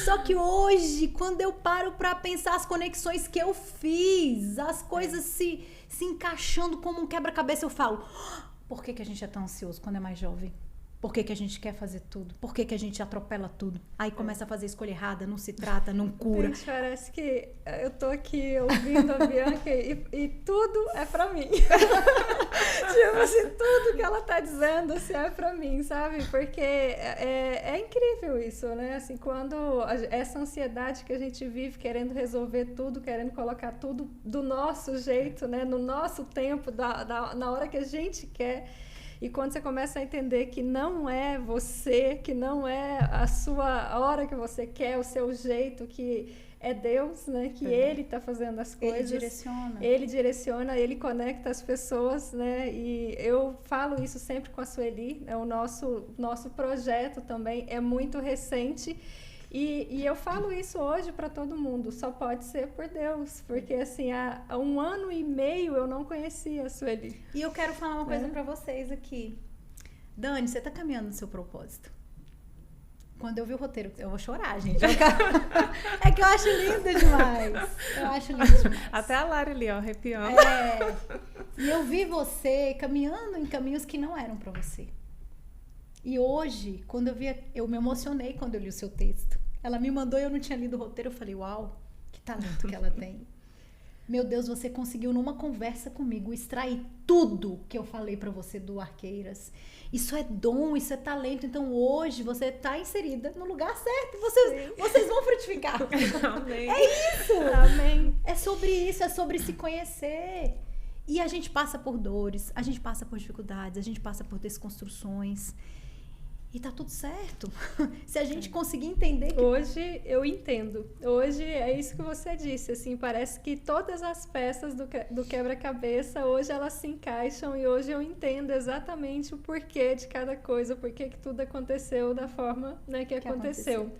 Só que hoje, quando eu paro pra pensar as conexões que eu fiz, as coisas se encaixando como um quebra-cabeça, eu falo, por que a gente é tão ansioso quando é mais jovem? Por que a gente quer fazer tudo? Por que a gente atropela tudo? Aí começa a fazer escolha errada, não se trata, não cura. Gente, parece que eu tô aqui ouvindo a Bianca e tudo é pra mim. Tipo assim, tudo que ela tá dizendo assim, é pra mim, sabe? Porque é incrível isso, né? Assim, quando essa ansiedade que a gente vive querendo resolver tudo, querendo colocar tudo do nosso jeito, né? No nosso tempo, na hora que a gente quer. E quando você começa a entender que não é você, que não é a hora que você quer, o seu jeito, que é Deus, né? Que Ele está fazendo as coisas. Ele direciona, Ele conecta as pessoas, né? E eu falo isso sempre com a Sueli, né? O nosso projeto também é muito recente. E eu falo isso hoje para todo mundo, só pode ser por Deus, porque assim, há 1 ano e meio eu não conhecia a Sueli. E eu quero falar uma coisa para vocês aqui. Dani, você tá caminhando no seu propósito. Quando eu vi o roteiro, eu vou chorar, gente. É que eu acho lindo demais. Até a Lara ali, ó, arrepiando. E eu vi você caminhando em caminhos que não eram para você. E hoje, quando eu me emocionei quando eu li o seu texto. Ela me mandou e eu não tinha lido o roteiro. Eu falei, uau, que talento que ela tem. Meu Deus, você conseguiu numa conversa comigo extrair tudo que eu falei pra você do Arqueiras. Isso é dom, isso é talento. Então hoje você tá inserida no lugar certo. Vocês vão frutificar. Amém. É isso. Amém. É sobre isso, é sobre se conhecer. E a gente passa por dores, a gente passa por dificuldades, a gente passa por desconstruções. E tá tudo certo. Se a gente conseguir entender que... Hoje eu entendo. Hoje é isso que você disse. Assim, parece que todas as peças do quebra-cabeça, hoje elas se encaixam e hoje eu entendo exatamente o porquê de cada coisa, o porquê que tudo aconteceu da forma, né, que aconteceu.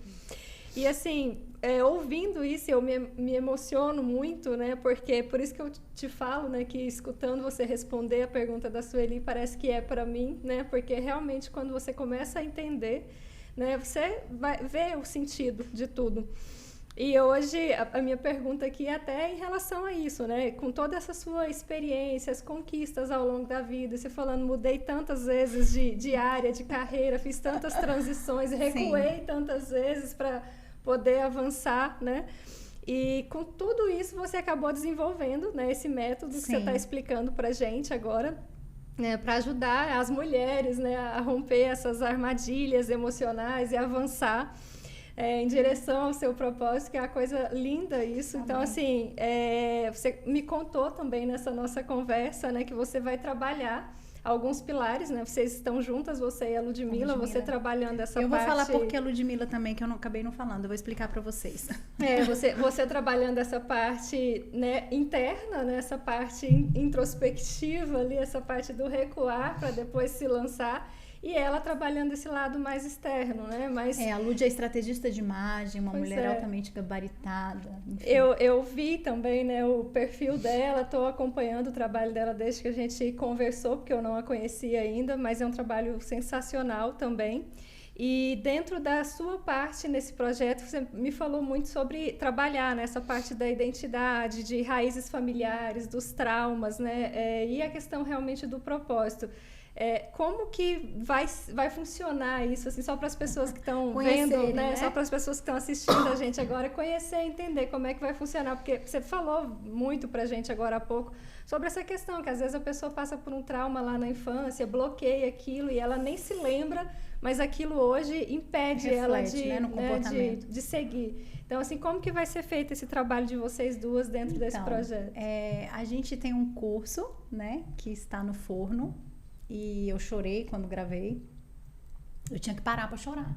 E assim, ouvindo isso, eu me emociono muito, né? Porque por isso que eu te falo, né? Que escutando você responder a pergunta da Sueli, parece que é para mim, né? Porque realmente quando você começa a entender, né? Você vai ver o sentido de tudo. E hoje a minha pergunta aqui é até em relação a isso, né? Com toda essa sua experiência, as conquistas ao longo da vida, você falando, mudei tantas vezes de área, de carreira, fiz tantas transições, recuei tantas vezes para poder avançar, né? E com tudo isso você acabou desenvolvendo, né, esse método que você está explicando para a gente agora, né, para ajudar as mulheres, né, a romper essas armadilhas emocionais e avançar em direção ao seu propósito, que é uma coisa linda isso. Então, assim, você me contou também nessa nossa conversa, né, que você vai trabalhar alguns pilares, né? Vocês estão juntas, você e a Ludmila, você trabalhando essa parte... Eu vou falar porque a Ludmila também, que eu não acabei não falando, eu vou explicar para vocês. Você trabalhando essa parte, né, interna, né, essa parte introspectiva ali, essa parte do recuar para depois se lançar, e ela trabalhando esse lado mais externo, né? Mas a Lud é estrategista de imagem, uma mulher altamente gabaritada. Eu vi também, né, o perfil dela, estou acompanhando o trabalho dela desde que a gente conversou, porque eu não a conhecia ainda, mas é um trabalho sensacional também. E dentro da sua parte nesse projeto, você me falou muito sobre trabalhar nessa parte da identidade, de raízes familiares, dos traumas, né? E a questão realmente do propósito. Como que vai funcionar isso, assim, só para as pessoas que estão vendo, né? Só para as pessoas que estão assistindo a gente agora conhecer, entender como é que vai funcionar, porque você falou muito para a gente agora há pouco sobre essa questão, que às vezes a pessoa passa por um trauma lá na infância, bloqueia aquilo e ela nem se lembra, mas aquilo hoje impede ela de seguir. Então, assim, como que vai ser feito esse trabalho de vocês duas dentro desse projeto? A gente tem um curso, né, que está no forno, e eu chorei quando gravei. Eu tinha que parar para chorar.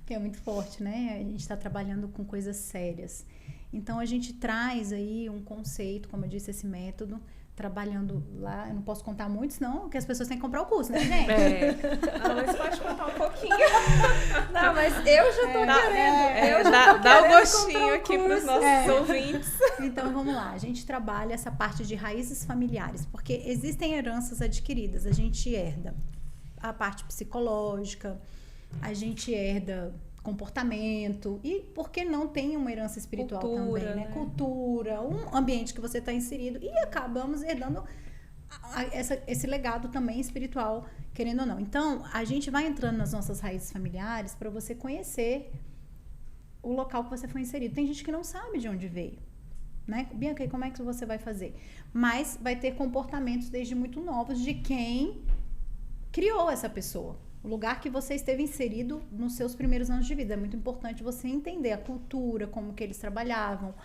Que é muito forte, né? A gente está trabalhando com coisas sérias. Então, a gente traz aí um conceito, como eu disse, esse método, trabalhando lá. Eu não posso contar muito, senão porque as pessoas têm que comprar o curso, né, gente? Não, mas pode contar um pouquinho. Não, mas eu já tô querendo. Dá o gostinho aqui para os nossos ouvintes. Então, vamos lá. A gente trabalha essa parte de raízes familiares, porque existem heranças adquiridas. A gente herda a parte psicológica, a gente herda comportamento e, por que não, tem uma herança espiritual também, né? Cultura, um ambiente que você está inserido, e acabamos herdando esse legado também espiritual, querendo ou não. Então, a gente vai entrando nas nossas raízes familiares para você conhecer o local que você foi inserido. Tem gente que não sabe de onde veio, né? Bianca, e como é que você vai fazer? Mas vai ter comportamentos desde muito novos de quem criou essa pessoa. O lugar que você esteve inserido nos seus primeiros anos de vida. É muito importante você entender a cultura, como que eles trabalhavam.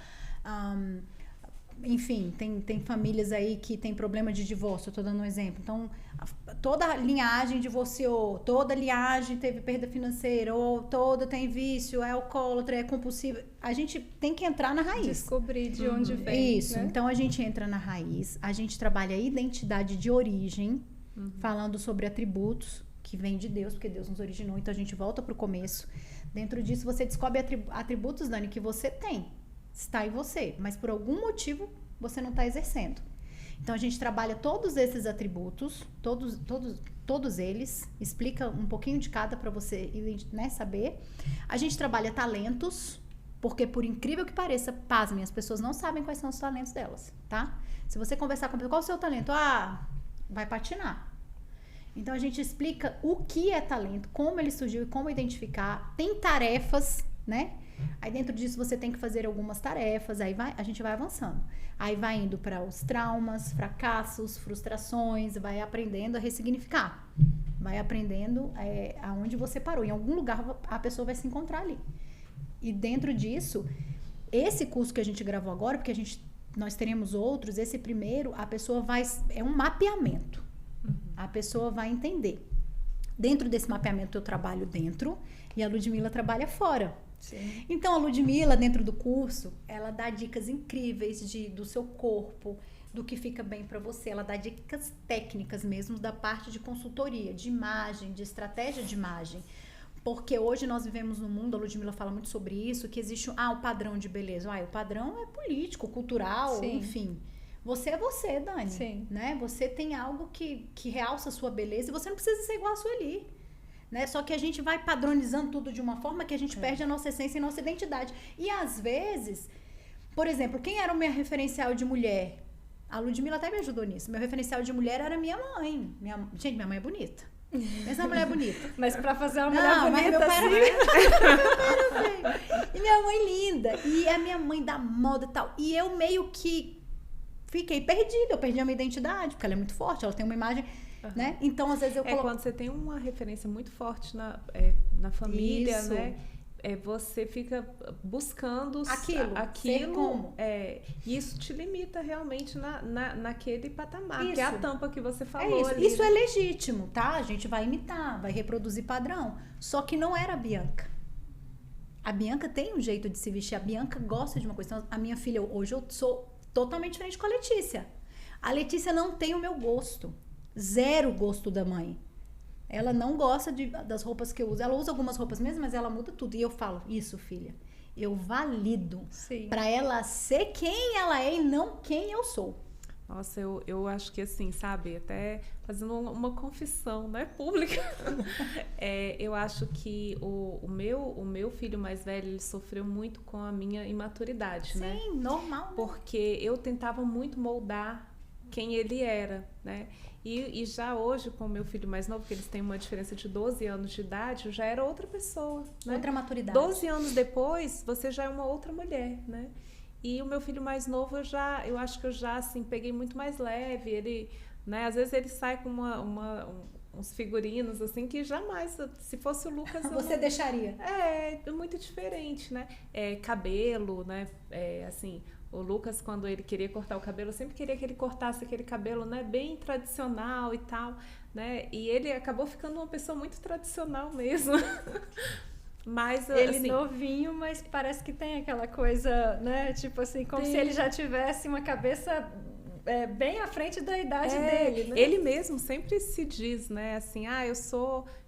Enfim, tem famílias aí que tem problema de divórcio, eu tô dando um exemplo. Então, toda a linhagem divorciou, toda a linhagem teve perda financeira, ou toda tem vício, é alcoólatra, é compulsiva. A gente tem que entrar na raiz. Descobrir de onde vem. Isso, né? Então a gente entra na raiz, a gente trabalha a identidade de origem, falando sobre atributos, que vem de Deus, porque Deus nos originou, então a gente volta para o começo. Dentro disso você descobre atributos, Dani, que você tem, está em você, mas por algum motivo você não está exercendo. Então a gente trabalha todos esses atributos, todos eles, explica um pouquinho de cada para você, né, saber. A gente trabalha talentos, porque por incrível que pareça, pasmem, as pessoas não sabem quais são os talentos delas, tá? Se você conversar com a pessoa, qual é o seu talento? Vai patinar. Então, a gente explica o que é talento, como ele surgiu e como identificar. Tem tarefas, né? Aí, dentro disso, você tem que fazer algumas tarefas. Aí, a gente vai avançando. Aí, vai indo para os traumas, fracassos, frustrações. Vai aprendendo a ressignificar. Vai aprendendo aonde você parou. Em algum lugar, a pessoa vai se encontrar ali. E, dentro disso, esse curso que a gente gravou agora, porque nós teremos outros, esse primeiro, a pessoa é um mapeamento. A pessoa vai entender. Dentro desse mapeamento eu trabalho dentro e a Ludmila trabalha fora. Sim. Então a Ludmila, dentro do curso, ela dá dicas incríveis do seu corpo, do que fica bem para você. Ela dá dicas técnicas mesmo da parte de consultoria, de imagem, de estratégia de imagem. Porque hoje nós vivemos num mundo, a Ludmila fala muito sobre isso, que existe o padrão de beleza. O padrão é político, cultural, sim, enfim. Você é você, Dani. Sim. Né? Você tem algo que realça a sua beleza e você não precisa ser igual a Sueli. Né? Só que a gente vai padronizando tudo de uma forma que a gente perde a nossa essência e nossa identidade. E às vezes, por exemplo, quem era o meu referencial de mulher? A Ludmila até me ajudou nisso. Meu referencial de mulher era minha mãe. Gente, minha mãe é bonita. Essa mulher é bonita. Mas pra fazer uma mulher bonita, meu pai era feio. E minha mãe linda. E a minha mãe da moda e tal. E eu meio que fiquei perdida. Eu perdi a minha identidade, porque ela é muito forte. Ela tem uma imagem, né? Então, às vezes eu coloco... quando você tem uma referência muito forte na família, isso, né? você fica buscando ser como. E isso te limita realmente naquele patamar, Isso. que é a tampa que você falou ali. Isso é legítimo, tá? A gente vai imitar, vai reproduzir padrão. Só que não era a Bianca. A Bianca tem um jeito de se vestir, a Bianca gosta de uma coisa. Então, a minha filha, hoje eu sou totalmente diferente com a Letícia. A Letícia não tem o meu gosto. Zero gosto da mãe. Ela não gosta das roupas que eu uso. Ela usa algumas roupas mesmo, mas ela muda tudo. E eu falo, isso, filha, eu valido pra ela ser quem ela é e não quem eu sou. Nossa, eu acho que assim, sabe, até fazendo uma confissão, né, pública, eu acho que o meu filho mais velho, ele sofreu muito com a minha imaturidade, né? Sim, normal. Porque eu tentava muito moldar quem ele era, né? E já hoje, com o meu filho mais novo, que eles têm uma diferença de 12 anos de idade, eu já era outra pessoa, né? Outra maturidade. 12 anos depois, você já é uma outra mulher, né? E o meu filho mais novo, eu acho que eu já, assim, peguei muito mais leve. Ele, né? Às vezes ele sai com uns figurinos, assim, que jamais, se fosse o Lucas... Você deixaria? É muito diferente, né? Cabelo, né? Assim... O Lucas, quando ele queria cortar o cabelo, eu sempre queria que ele cortasse aquele cabelo, né, bem tradicional e tal, né? E ele acabou ficando uma pessoa muito tradicional mesmo. Mas, ele assim, novinho, mas parece que tem aquela coisa, né? Tipo assim, como se ele já tivesse uma cabeça bem à frente da idade dele, né? Ele mesmo sempre se diz, né, assim,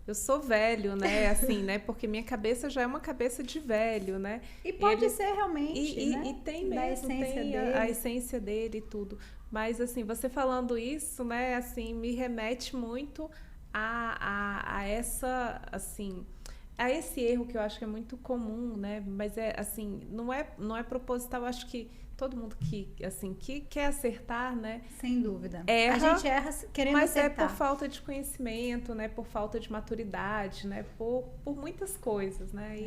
eu sou velho, né, assim, né, porque minha cabeça já é uma cabeça de velho, né. E pode ser realmente, né? E tem mesmo, tem a essência dele e tudo. Mas, assim, você falando isso, né, assim, me remete muito a esse erro que eu acho que é muito comum, né, mas assim, não é proposital, eu acho que todo mundo que quer acertar, né? Sem dúvida. Erra, a gente erra querendo mas acertar. Por falta de conhecimento, né? Por falta de maturidade, né? Por muitas coisas, né?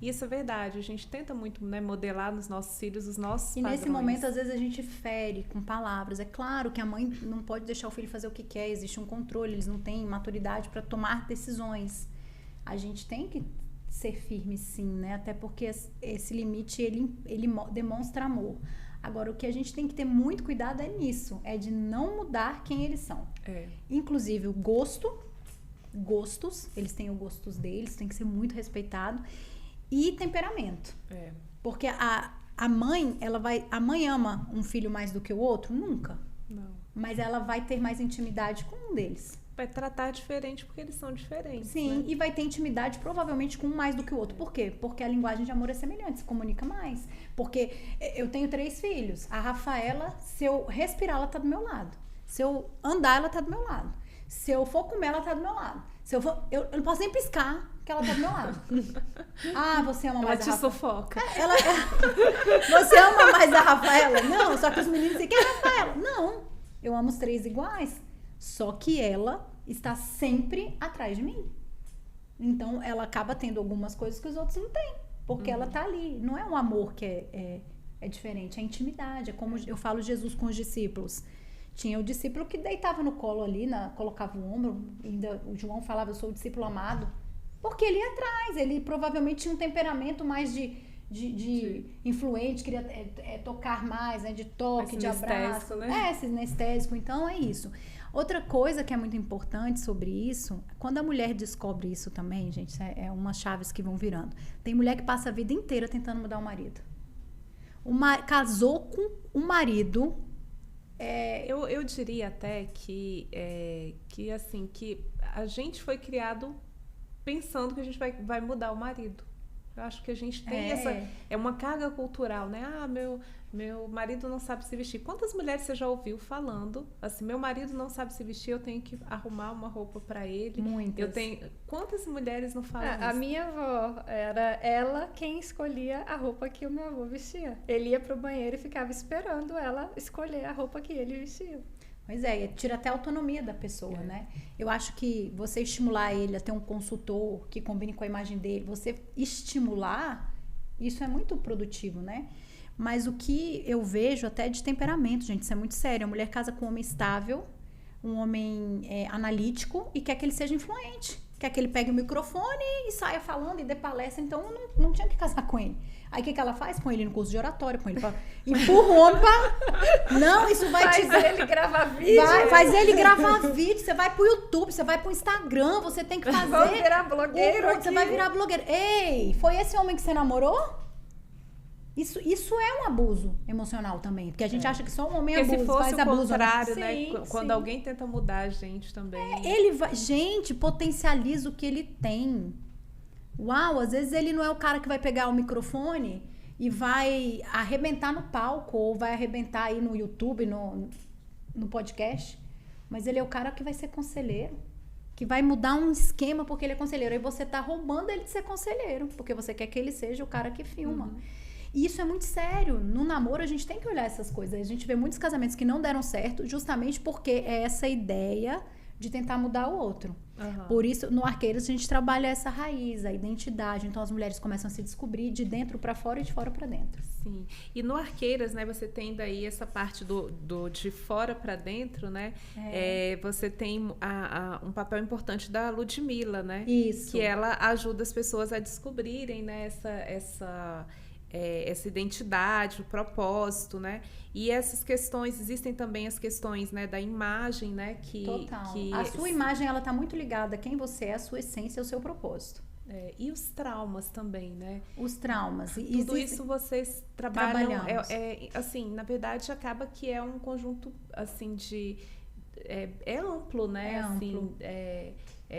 E isso é verdade. A gente tenta muito, né, modelar nos nossos filhos os nossos padrões. Nesse momento, às vezes, a gente fere com palavras. É claro que a mãe não pode deixar o filho fazer o que quer. Existe um controle. Eles não têm maturidade para tomar decisões. A gente tem que ser firme, sim, né? Até porque esse limite, ele demonstra amor. Agora, o que a gente tem que ter muito cuidado é nisso. É de não mudar quem eles são. Inclusive, o gostos, eles têm os gostos deles, tem que ser muito respeitado. E temperamento. Porque a mãe ama um filho mais do que o outro? Nunca. Não. Mas ela vai ter mais intimidade com um deles. Vai tratar diferente porque eles são diferentes. Sim, né? E vai ter intimidade provavelmente com um mais do que o outro. Por quê? Porque a linguagem de amor é semelhante, se comunica mais. Porque eu tenho 3 filhos. A Rafaela, se eu respirar, ela tá do meu lado. Se eu andar, ela tá do meu lado. Se eu for comer, ela tá do meu lado. Se eu for, eu não posso nem piscar, que ela tá do meu lado. Você ama mais a Rafaela? Ela te sufoca. Você ama mais a Rafaela? Não, só que os meninos dizem que é a Rafaela. Não, eu amo os 3 iguais. Só que ela está sempre atrás de mim. Então, ela acaba tendo algumas coisas que os outros não têm. Porque ela tá ali. Não é um amor que é diferente, é intimidade. É como eu falo Jesus com os discípulos. Tinha o discípulo que deitava no colo ali, colocava o ombro. Ainda o João falava, eu sou o discípulo amado. Porque ele ia atrás. Ele provavelmente tinha um temperamento mais de influente, queria tocar mais, né? De toque, de abraço. Né? Sinestésico. Então, é isso. Outra coisa que é muito importante sobre isso, quando a mulher descobre isso também, gente, é umas chaves que vão virando. Tem mulher que passa a vida inteira tentando mudar o marido. Casou com o marido. Eu diria até que a gente foi criado pensando que a gente vai mudar o marido. Eu acho que a gente tem é uma carga cultural, né? Meu marido não sabe se vestir. Quantas mulheres você já ouviu falando assim, meu marido não sabe se vestir, eu tenho que arrumar uma roupa para ele? Muitas. Quantas mulheres não falam isso? A minha avó, era ela quem escolhia a roupa que o meu avô vestia. Ele ia pro banheiro e ficava esperando ela escolher a roupa que ele vestia. Pois tira até a autonomia da pessoa, né? Eu acho que você estimular ele a ter um consultor que combine com a imagem dele, você estimular, isso é muito produtivo, né? Mas o que eu vejo até de temperamento, gente, isso é muito sério. A mulher casa com um homem estável, um homem analítico e quer que ele seja influente. quer que ele pegue o microfone e saia falando e dê palestra, então não tinha que casar com ele. Aí o que ela faz? Põe ele no curso de oratória, põe ele pra... empurra o homem pra... Não, isso vai faz ele gravar vídeo. Faz ele gravar vídeo, você vai pro YouTube, você vai pro Instagram, você tem que fazer... Vou virar blogueiro aqui. Você vai virar blogueiro. Ei, foi esse homem que você namorou? Isso é um abuso emocional também, porque a gente acha que só um homem porque abusa, se fosse faz o abuso. contrário, Sim, né? Quando alguém tenta mudar a gente também. Ele vai... Gente, potencializa o que ele tem. Uau, às vezes ele não é o cara que vai pegar o microfone e vai arrebentar no palco, ou vai arrebentar aí no YouTube, no podcast, mas ele é o cara que vai ser conselheiro, que vai mudar um esquema porque ele é conselheiro. Aí você tá roubando ele de ser conselheiro, porque você quer que ele seja o cara que filma. E isso é muito sério. No namoro, a gente tem que olhar essas coisas. A gente vê muitos casamentos que não deram certo justamente porque é essa ideia de tentar mudar o outro. Por isso, no Arqueiras, a gente trabalha essa raiz, a identidade. Então, as mulheres começam a se descobrir de dentro para fora e de fora para dentro. Sim. E no Arqueiras, né, você tem daí essa parte do de fora para dentro, né? Você tem um papel importante da Ludmilla, né? Isso. Que ela ajuda as pessoas a descobrirem, né, essa identidade, o propósito, né? E essas questões, existem também as questões, né, da imagem, né? Total. A sua imagem, ela tá muito ligada a quem você é, a sua essência, o seu propósito. E os traumas também, né? Os traumas. Tudo isso vocês trabalham, assim, na verdade, acaba que é um conjunto, assim, de... É amplo, né? É assim, amplo.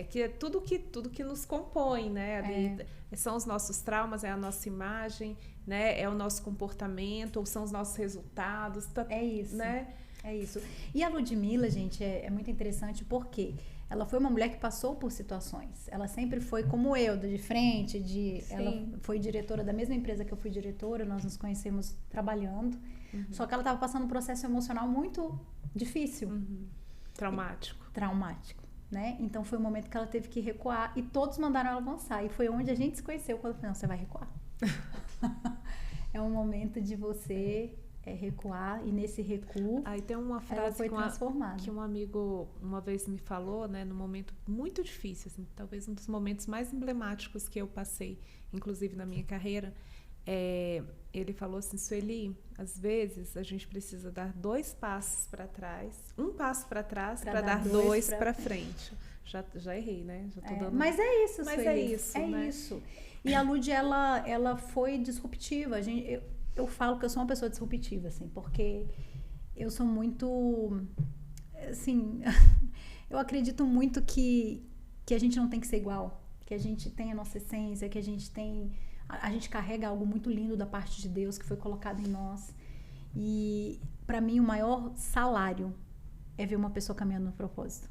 Que é tudo que nos compõe, né? São os nossos traumas, é a nossa imagem, né? É o nosso comportamento, ou são os nossos resultados. É isso. Né? É isso. E a Ludmilla, gente, é muito interessante porque ela foi uma mulher que passou por situações. Ela sempre foi como eu, de frente, ela foi diretora da mesma empresa que eu fui diretora, nós nos conhecemos trabalhando. Só que ela estava passando um processo emocional muito difícil. Traumático, né? Então foi um momento que ela teve que recuar e todos mandaram ela avançar. E foi onde a gente se conheceu, quando eu falei, não, você vai recuar. É um momento de você recuar, e nesse recuo aí tem uma frase foi transformada. Que um amigo uma vez me falou, né, num momento muito difícil, assim, talvez um dos momentos mais emblemáticos que eu passei, inclusive na minha carreira. Ele falou assim, Sueli, às vezes a gente precisa dar 2 passos para trás, um passo para trás para dar 2 para frente. Já errei, né? Já tô dando... Mas é isso, Mas Sueli. é isso, né? Isso. E a Lud, ela foi disruptiva. Eu falo que eu sou uma pessoa disruptiva, assim, porque eu sou muito, assim, eu acredito muito que a gente não tem que ser igual, que a gente tem a nossa essência, que a gente carrega algo muito lindo da parte de Deus que foi colocado em nós. E para mim o maior salário é ver uma pessoa caminhando no propósito.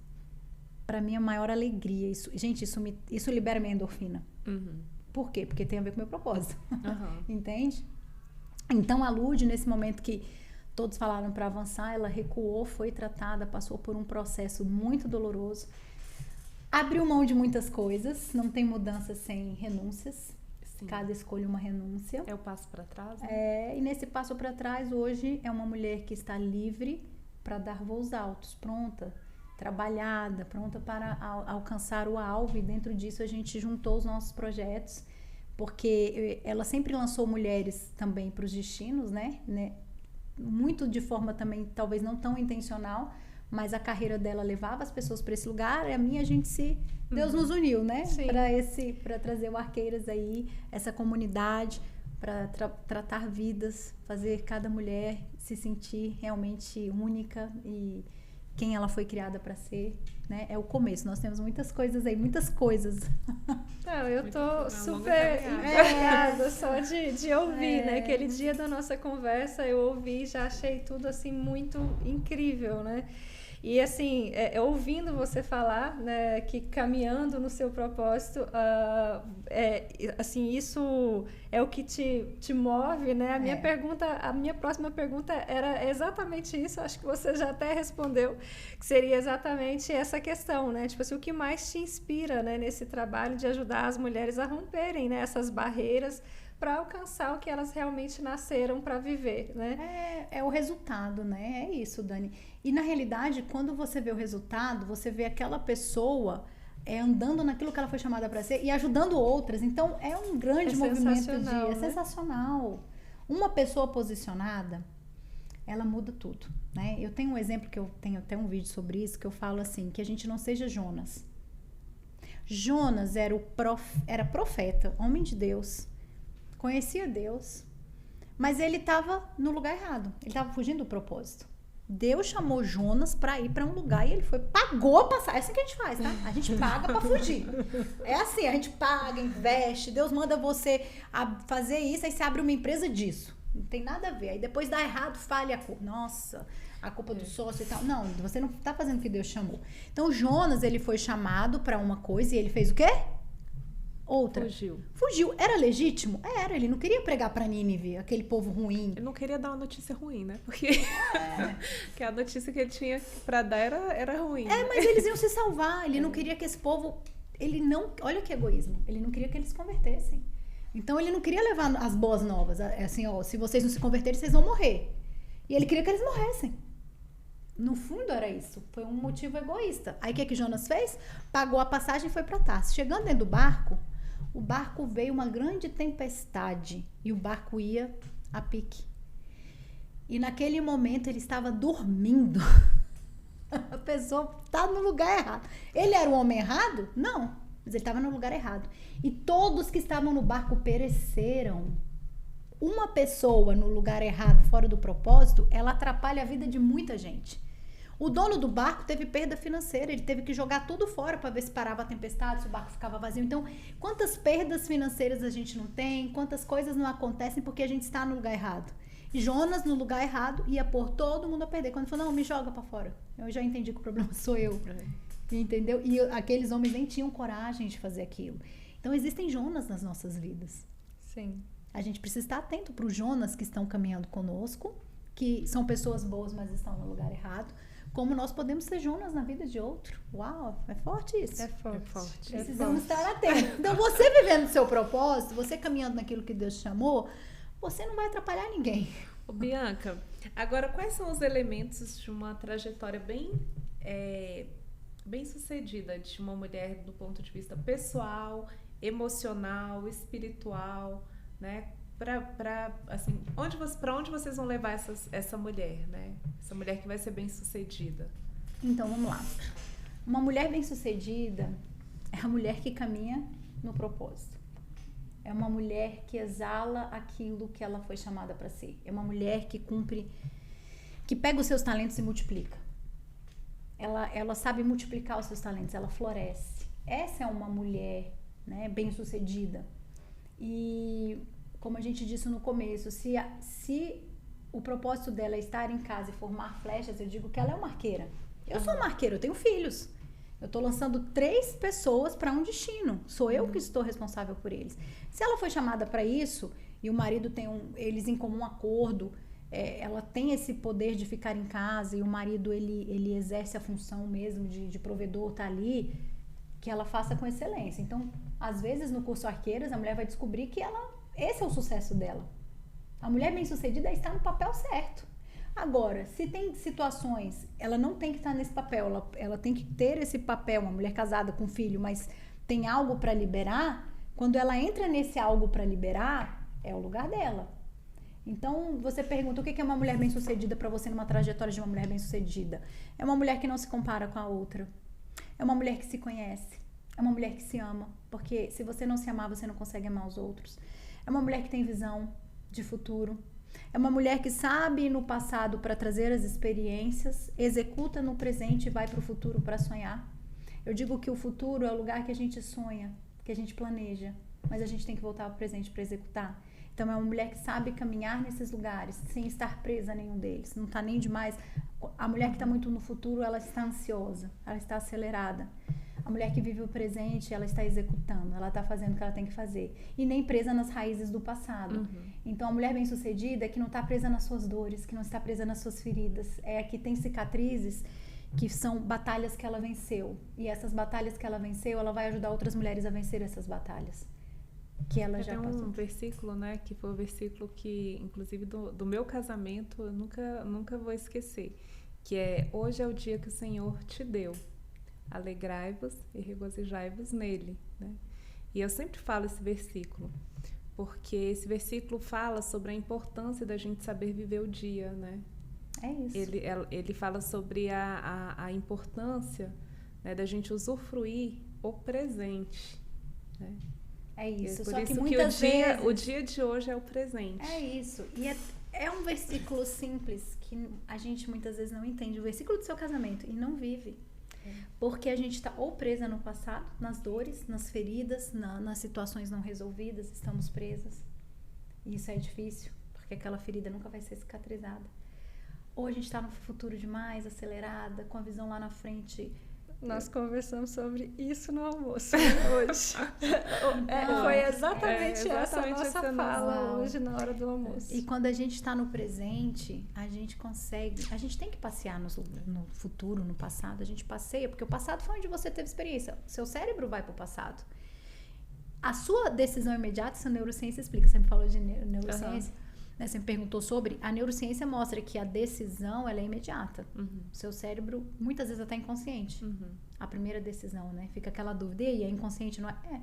Para mim a maior alegria, isso libera minha endorfina. Por quê? Porque tem a ver com o meu propósito. Entende? Então a Lud, nesse momento que todos falaram para avançar, ela recuou, foi tratada, passou por um processo muito doloroso, abriu mão de muitas coisas, não tem mudança sem renúncias. Sim. Cada escolha uma renúncia. É o passo para trás, né? E nesse passo para trás, hoje, é uma mulher que está livre para dar voos altos, pronta, trabalhada, pronta para alcançar o alvo, e dentro disso a gente juntou os nossos projetos, porque ela sempre lançou mulheres também para os destinos, né? Muito de forma também, talvez não tão intencional, mas a carreira dela levava as pessoas para esse lugar, e a minha Deus nos uniu, né? Para trazer o Arqueiras aí, essa comunidade, para tratar vidas, fazer cada mulher se sentir realmente única e quem ela foi criada para ser, né? É o começo. Nós temos muitas coisas aí, muitas coisas. Não, eu tô super empolgada só de ouvir, né? Aquele dia da nossa conversa eu ouvi e já achei tudo assim muito incrível, né? E assim, ouvindo você falar, né, que caminhando no seu propósito, assim, isso é o que te move, né? A minha próxima pergunta era exatamente isso, acho que você já até respondeu, que seria exatamente essa questão, né? Tipo assim, o que mais te inspira, né, nesse trabalho de ajudar as mulheres a romperem, né, essas barreiras para alcançar o que elas realmente nasceram para viver, né? É o resultado, né? É isso, Dani. E na realidade, quando você vê o resultado, você vê aquela pessoa andando naquilo que ela foi chamada para ser e ajudando outras. Então, é um grande movimento né? É sensacional. Uma pessoa posicionada, ela muda tudo, né? Eu tenho um exemplo que eu tenho até um vídeo sobre isso, que eu falo assim, que a gente não seja Jonas. Jonas era profeta, homem de Deus, conhecia Deus, mas ele estava no lugar errado, ele estava fugindo do propósito. Deus chamou Jonas para ir para um lugar e ele pagou a passagem. É assim que a gente faz, tá? A gente paga para fugir. É assim, a gente paga, investe, Deus manda você fazer isso, aí você abre uma empresa disso. Não tem nada a ver. Aí depois dá errado, falha a culpa. Nossa, a culpa do sócio e tal. Não, você não tá fazendo o que Deus chamou. Então, Jonas, ele foi chamado para uma coisa e ele fez o quê? Outra. Fugiu. Era legítimo? Era. Ele não queria pregar para Nínive, aquele povo ruim. Ele não queria dar uma notícia ruim, né? Porque que a notícia que ele tinha para dar era ruim. Né? Mas eles iam se salvar. Ele não queria que esse povo... Olha que egoísmo. Ele não queria que eles se convertessem. Então, ele não queria levar as boas novas. Assim, ó, se vocês não se converterem, vocês vão morrer. E ele queria que eles morressem. No fundo, era isso. Foi um motivo egoísta. Aí, o que Jonas fez? Pagou a passagem e foi para Tarso. Chegando dentro do barco, o barco veio uma grande tempestade. E o barco ia a pique. E, naquele momento, ele estava dormindo. A pessoa estava no lugar errado. Ele era o homem errado? Não. Mas ele estava no lugar errado. E todos que estavam no barco pereceram. Uma pessoa no lugar errado, fora do propósito, ela atrapalha a vida de muita gente. O dono do barco teve perda financeira, ele teve que jogar tudo fora para ver se parava a tempestade, se o barco ficava vazio. Então, quantas perdas financeiras a gente não tem, quantas coisas não acontecem porque a gente está no lugar errado. Jonas, no lugar errado, ia pôr todo mundo a perder. Quando ele falou, não, me joga para fora. Eu já entendi que o problema sou eu. Entendeu? E aqueles homens nem tinham coragem de fazer aquilo. Então, existem Jonas nas nossas vidas. Sim. A gente precisa estar atento para os Jonas que estão caminhando conosco, que são pessoas boas, mas estão no lugar errado. Como nós podemos ser Jonas na vida de outro. Uau, é forte isso. É forte. Precisamos estar atentos. Então, você vivendo o seu propósito, você caminhando naquilo que Deus te chamou, você não vai atrapalhar ninguém. Ô, Bianca, agora quais são os elementos de uma trajetória bem sucedida de uma mulher do ponto de vista pessoal, emocional, espiritual, né? Assim, para onde vocês vão levar essa mulher, né? Essa mulher que vai ser bem sucedida. Então, vamos lá. Uma mulher bem sucedida é a mulher que caminha no propósito. É uma mulher que exala aquilo que ela foi chamada para ser. É uma mulher que cumpre, que pega os seus talentos e multiplica. Ela sabe multiplicar os seus talentos, ela floresce. Essa é uma mulher, né, bem sucedida. E como a gente disse no começo, se o propósito dela é estar em casa e formar flechas, eu digo que ela é uma arqueira. Eu sou uma arqueira, eu tenho filhos. Eu estou lançando 3 pessoas para um destino. Sou eu que estou responsável por eles. Se ela foi chamada para isso e o marido tem eles em comum acordo, ela tem esse poder de ficar em casa e o marido ele exerce a função mesmo de provedor, tá ali, que ela faça com excelência. Então, às vezes no curso Arqueiras, a mulher vai descobrir que esse é o sucesso dela. A mulher bem-sucedida está no papel certo. Agora, se tem situações, ela não tem que estar nesse papel, ela tem que ter esse papel, uma mulher casada com filho, mas tem algo para liberar, quando ela entra nesse algo para liberar, é o lugar dela. Então, você pergunta, o que é uma mulher bem-sucedida para você numa trajetória de uma mulher bem-sucedida? É uma mulher que não se compara com a outra. É uma mulher que se conhece. É uma mulher que se ama. Porque se você não se amar, você não consegue amar os outros. É uma mulher que tem visão de futuro. É uma mulher que sabe ir no passado para trazer as experiências, executa no presente e vai para o futuro para sonhar. Eu digo que o futuro é o lugar que a gente sonha, que a gente planeja, mas a gente tem que voltar ao presente para executar. Então, é uma mulher que sabe caminhar nesses lugares sem estar presa a nenhum deles. Não está nem demais. A mulher que está muito no futuro, ela está ansiosa, ela está acelerada. A mulher que vive o presente, ela está executando, ela está fazendo o que ela tem que fazer. E nem presa nas raízes do passado. Então, a mulher bem-sucedida é que não está presa nas suas dores, que não está presa nas suas feridas. É a que tem cicatrizes, que são batalhas que ela venceu. E essas batalhas que ela venceu, ela vai ajudar outras mulheres a vencer essas batalhas. Que ela já passou. Tem um versículo, né, que foi o versículo que, inclusive, do meu casamento, eu nunca vou esquecer. Que é, hoje é o dia que o Senhor te deu. alegrai-vos e regozijai-vos nele, né? E eu sempre falo esse versículo, porque esse versículo fala sobre a importância da gente saber viver o dia, né? É isso. Ele fala sobre a importância, né, da gente usufruir o presente, né? É isso. Por Só isso que muitas vezes... o dia de hoje é o presente. É isso. E é um versículo simples que a gente muitas vezes não entende. O versículo do seu casamento e não vive. Porque a gente está ou presa no passado, nas dores, nas feridas, nas situações não resolvidas, estamos presas. E isso é difícil, porque aquela ferida nunca vai ser cicatrizada. Ou a gente está no futuro demais, acelerada, com a visão lá na frente. Nós conversamos sobre isso no almoço hoje. Foi exatamente essa a nossa fala hoje na hora do almoço. E quando a gente está no presente, a gente consegue... A gente tem que passear no futuro, no passado. A gente passeia, porque o passado foi onde você teve experiência. Seu cérebro vai para o passado. A sua decisão imediata, essa neurociência explica. Você me falou de neurociência. Né, você me perguntou sobre, a neurociência mostra que a decisão ela é imediata. Seu cérebro muitas vezes até inconsciente. A primeira decisão, né? Fica aquela dúvida, e aí, é inconsciente? Não é?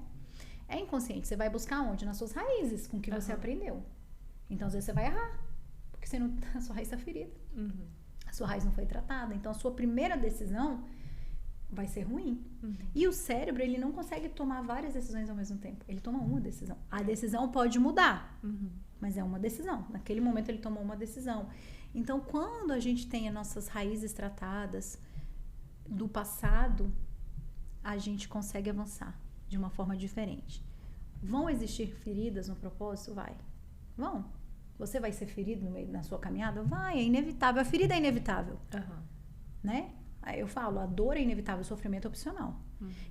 É inconsciente. Você vai buscar onde? Nas suas raízes, com o que você aprendeu. Então, às vezes você vai errar, porque você não, a sua raiz está ferida. A sua raiz não foi tratada. Então, a sua primeira decisão vai ser ruim. E o cérebro, ele não consegue tomar várias decisões ao mesmo tempo. Ele toma uma decisão. A decisão pode mudar. Mas é uma decisão. Naquele momento ele tomou uma decisão. Então, quando a gente tem as nossas raízes tratadas do passado, a gente consegue avançar de uma forma diferente. Vão existir feridas no propósito? Vai. Vão. Você vai ser ferido no meio da sua caminhada? Vai, é inevitável. A ferida é inevitável. Né? Aí eu falo, a dor é inevitável, o sofrimento é opcional.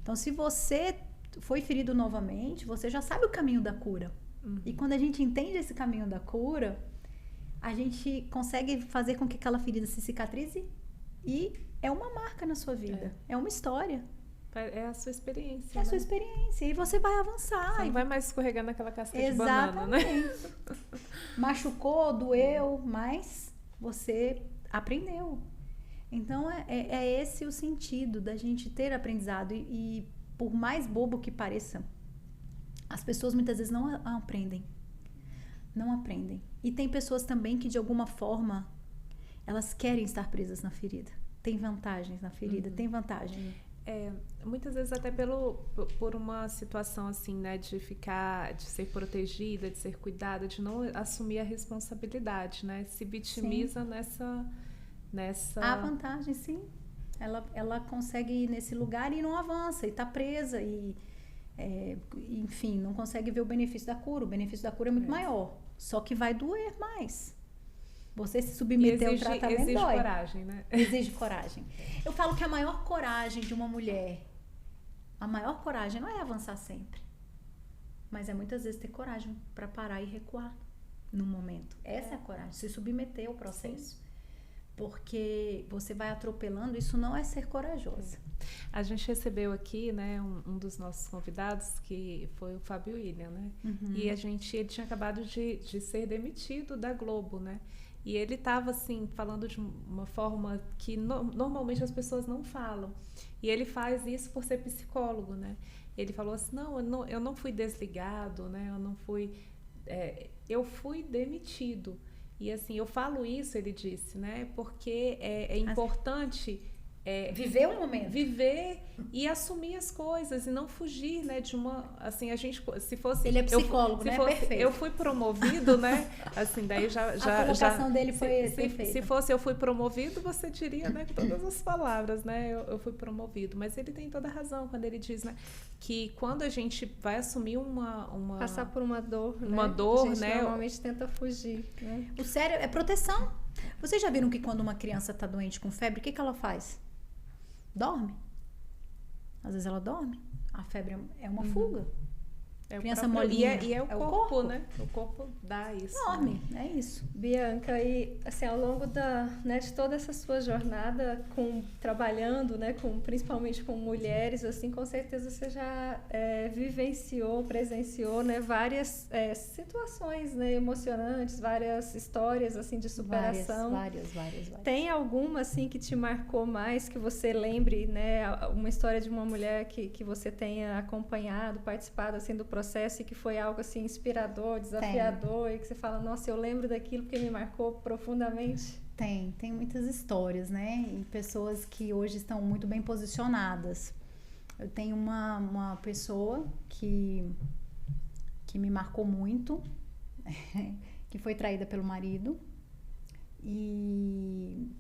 Então, se você foi ferido novamente, você já sabe o caminho da cura. E quando a gente entende esse caminho da cura, a gente consegue fazer com que aquela ferida se cicatrize e é uma marca na sua vida. É uma história. É a sua experiência. É a sua experiência. E você vai avançar. Você não vai mais escorregar naquela casca de banana, né? Machucou, doeu, mas você aprendeu. Então, é esse o sentido da gente ter aprendizado. E por mais bobo que pareça, as pessoas muitas vezes não aprendem. Não aprendem. E tem pessoas também que, de alguma forma, elas querem estar presas na ferida. Tem vantagens na ferida, tem vantagem. Muitas vezes até por uma situação assim, né, de ser protegida, de ser cuidada, de não assumir a responsabilidade, né? Se vitimiza nessa... A vantagem, sim. Ela consegue ir nesse lugar e não avança, e está presa, enfim, não consegue ver o benefício da cura. O benefício da cura é muito maior, só que vai doer mais. Você se submeter ao tratamento exige dói. coragem, né? Exige coragem. Eu falo que a maior coragem de uma mulher, a maior coragem não é avançar sempre, mas é muitas vezes ter coragem para parar e recuar num momento. Essa é a coragem, se submeter ao processo. Sim. Porque você vai atropelando, isso não é ser corajosa. A gente recebeu aqui, né, um dos nossos convidados, que foi o Fábio William, né? E ele tinha acabado de ser demitido da Globo, né? E ele estava, assim, falando de uma forma que normalmente as pessoas não falam. E ele faz isso por ser psicólogo, né? Ele falou assim, eu não fui desligado, né? Eu fui demitido. E assim, eu falo isso, ele disse, né? Porque é importante viver o momento. Viver e assumir as coisas e não fugir, né? De uma... Assim, a gente... Se fosse... Ele é psicólogo, né? Perfeito. Eu fui promovido, né? Assim, daí a colocação dele foi perfeita. Se fosse eu fui promovido, você diria, né? Com todas as palavras, né? Eu fui promovido. Mas ele tem toda a razão quando ele diz, né? Que quando a gente vai assumir uma passar por uma dor, uma dor, a gente né? Normalmente tenta fugir, né? O sério é proteção. Vocês já viram que quando uma criança está doente com febre, o que ela faz? Dorme. Às vezes ela dorme. A febre é uma fuga. criança molinha. E é o corpo, né? O corpo dá isso. Enorme, é isso. Bianca, e assim, ao longo de toda essa sua jornada trabalhando, né, principalmente com mulheres, assim, com certeza você já vivenciou, presenciou, né, várias situações, né, emocionantes, várias histórias, assim, de superação. Várias. Tem alguma, assim, que te marcou mais, que você lembre, né, uma história de uma mulher que você tenha acompanhado, participado, assim, do processo e que foi algo, assim, inspirador, desafiador e que você fala, nossa, eu lembro daquilo porque me marcou profundamente? Tem muitas histórias, né? E pessoas que hoje estão muito bem posicionadas. Eu tenho uma pessoa que me marcou muito, que foi traída pelo marido e,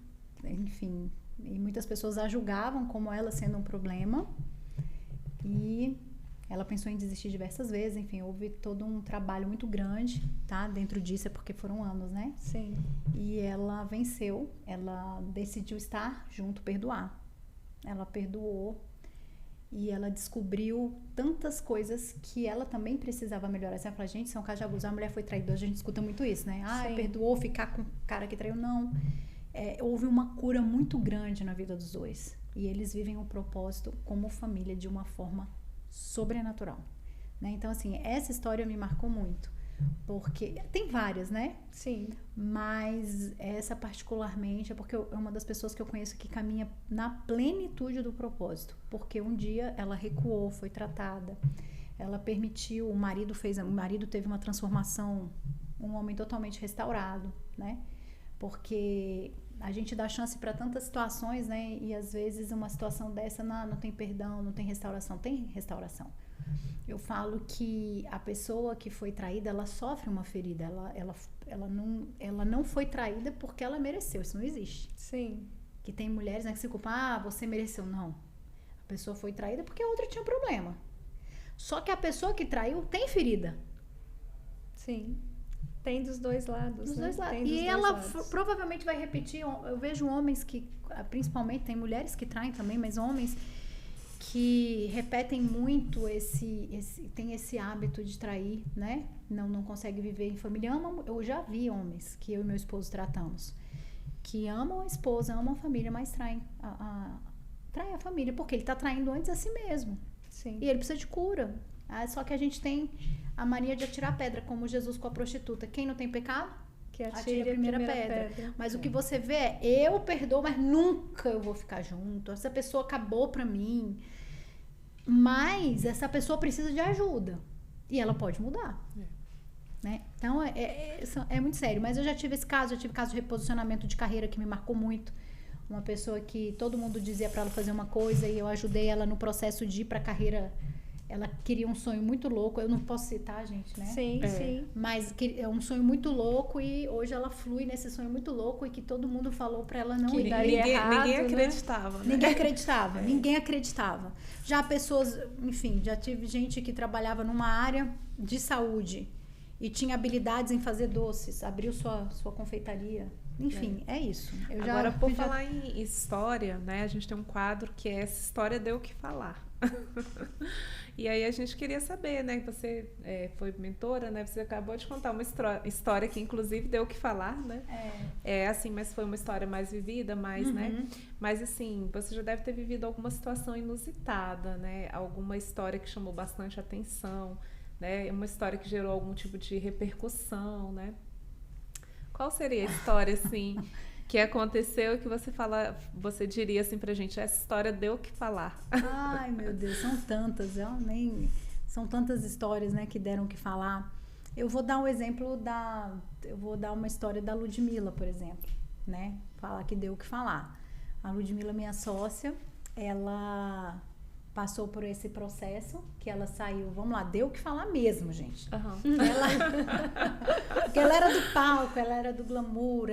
enfim, e muitas pessoas a julgavam como ela sendo um problema e ela pensou em desistir diversas vezes, enfim, houve todo um trabalho muito grande, tá? Dentro disso, é porque foram anos, né? Sim. E ela venceu, ela decidiu estar junto, perdoar. Ela perdoou e ela descobriu tantas coisas que ela também precisava melhorar. Você fala, gente, isso é um caso de abuso, a mulher foi traída, a gente escuta muito isso, né? Ah, perdoou, ficar com o cara que traiu, não. Houve uma cura muito grande na vida dos dois. E eles vivem o propósito como família de uma forma sobrenatural, né? Então, assim, essa história me marcou muito, porque tem várias, né? Sim. Mas essa particularmente é porque é uma das pessoas que eu conheço que caminha na plenitude do propósito, porque um dia ela recuou, foi tratada, ela permitiu, o marido teve uma transformação, um homem totalmente restaurado, né? Porque a gente dá chance para tantas situações, né? E às vezes uma situação dessa não tem perdão, não tem restauração. Tem restauração. Eu falo que a pessoa que foi traída, ela sofre uma ferida. Ela não foi traída porque ela mereceu. Isso não existe. Sim. Que tem mulheres, né, que se culpam, você mereceu. Não. A pessoa foi traída porque a outra tinha problema. Só que a pessoa que traiu tem ferida. Sim. Tem dos dois lados. Dos né? dois lados. Tem dos E dois ela lados. provavelmente vai repetir. Eu vejo homens que, principalmente, tem mulheres que traem também, mas homens que repetem muito tem esse hábito de trair, né? Não consegue viver em família. Eu já vi homens que eu e meu esposo tratamos, que amam a esposa, amam a família, mas traem a família, porque ele está traindo antes a si mesmo. Sim. E ele precisa de cura. Só que a gente tem a mania de atirar pedra, como Jesus com a prostituta. Quem não tem pecado? Que atire a primeira pedra. Mas o que você vê é, eu perdoo, mas nunca eu vou ficar junto. Essa pessoa acabou pra mim. Mas essa pessoa precisa de ajuda. E ela pode mudar. Né? Então, é muito sério. Mas eu já tive esse caso, de reposicionamento de carreira que me marcou muito. Uma pessoa que todo mundo dizia pra ela fazer uma coisa e eu ajudei ela no processo de ir pra carreira. Ela queria um sonho muito louco. Eu não posso citar, gente, né? Sim, sim. Mas é um sonho muito louco e hoje ela flui nesse sonho muito louco e que todo mundo falou pra ela não ir. Ninguém acreditava, né? Ninguém acreditava. Já pessoas, enfim, já tive gente que trabalhava numa área de saúde e tinha habilidades em fazer doces, abriu sua confeitaria. Enfim, é isso. Agora, por falar em história, né? A gente tem um quadro que é Essa História Deu o que Falar. E aí a gente queria saber, né? Que você foi mentora, né? Você acabou de contar uma história que inclusive deu o que falar, né? Assim, mas foi uma história mais vivida, né? Mas assim, você já deve ter vivido alguma situação inusitada, né? Alguma história que chamou bastante atenção, né? Uma história que gerou algum tipo de repercussão, né? Qual seria a história, assim, que aconteceu e que você diria assim pra gente, essa história deu o que falar? Ai, meu Deus, são tantas, são tantas histórias, né, que deram o que falar. Eu vou dar um exemplo eu vou dar uma história da Ludmila, por exemplo, né, falar que deu o que falar. A Ludmila, minha sócia, ela passou por esse processo, que ela saiu, vamos lá, deu o que falar mesmo, gente. Porque ela era do palco, ela era do glamour,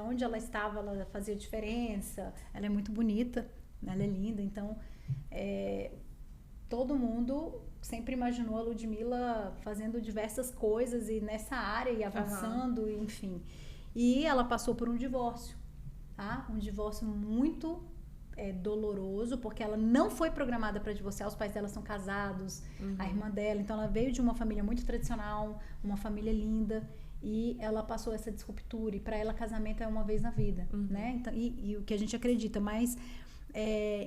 onde ela estava, ela fazia diferença, ela é muito bonita, ela é linda, então todo mundo sempre imaginou a Ludmila fazendo diversas coisas e nessa área e avançando, enfim. E ela passou por um divórcio, tá? Um divórcio muito doloroso, porque ela não foi programada para divorciar, os pais dela são casados, a irmã dela, então ela veio de uma família muito tradicional, uma família linda, e ela passou essa disruptura, e para ela casamento é uma vez na vida, né? Então, e o que a gente acredita, mas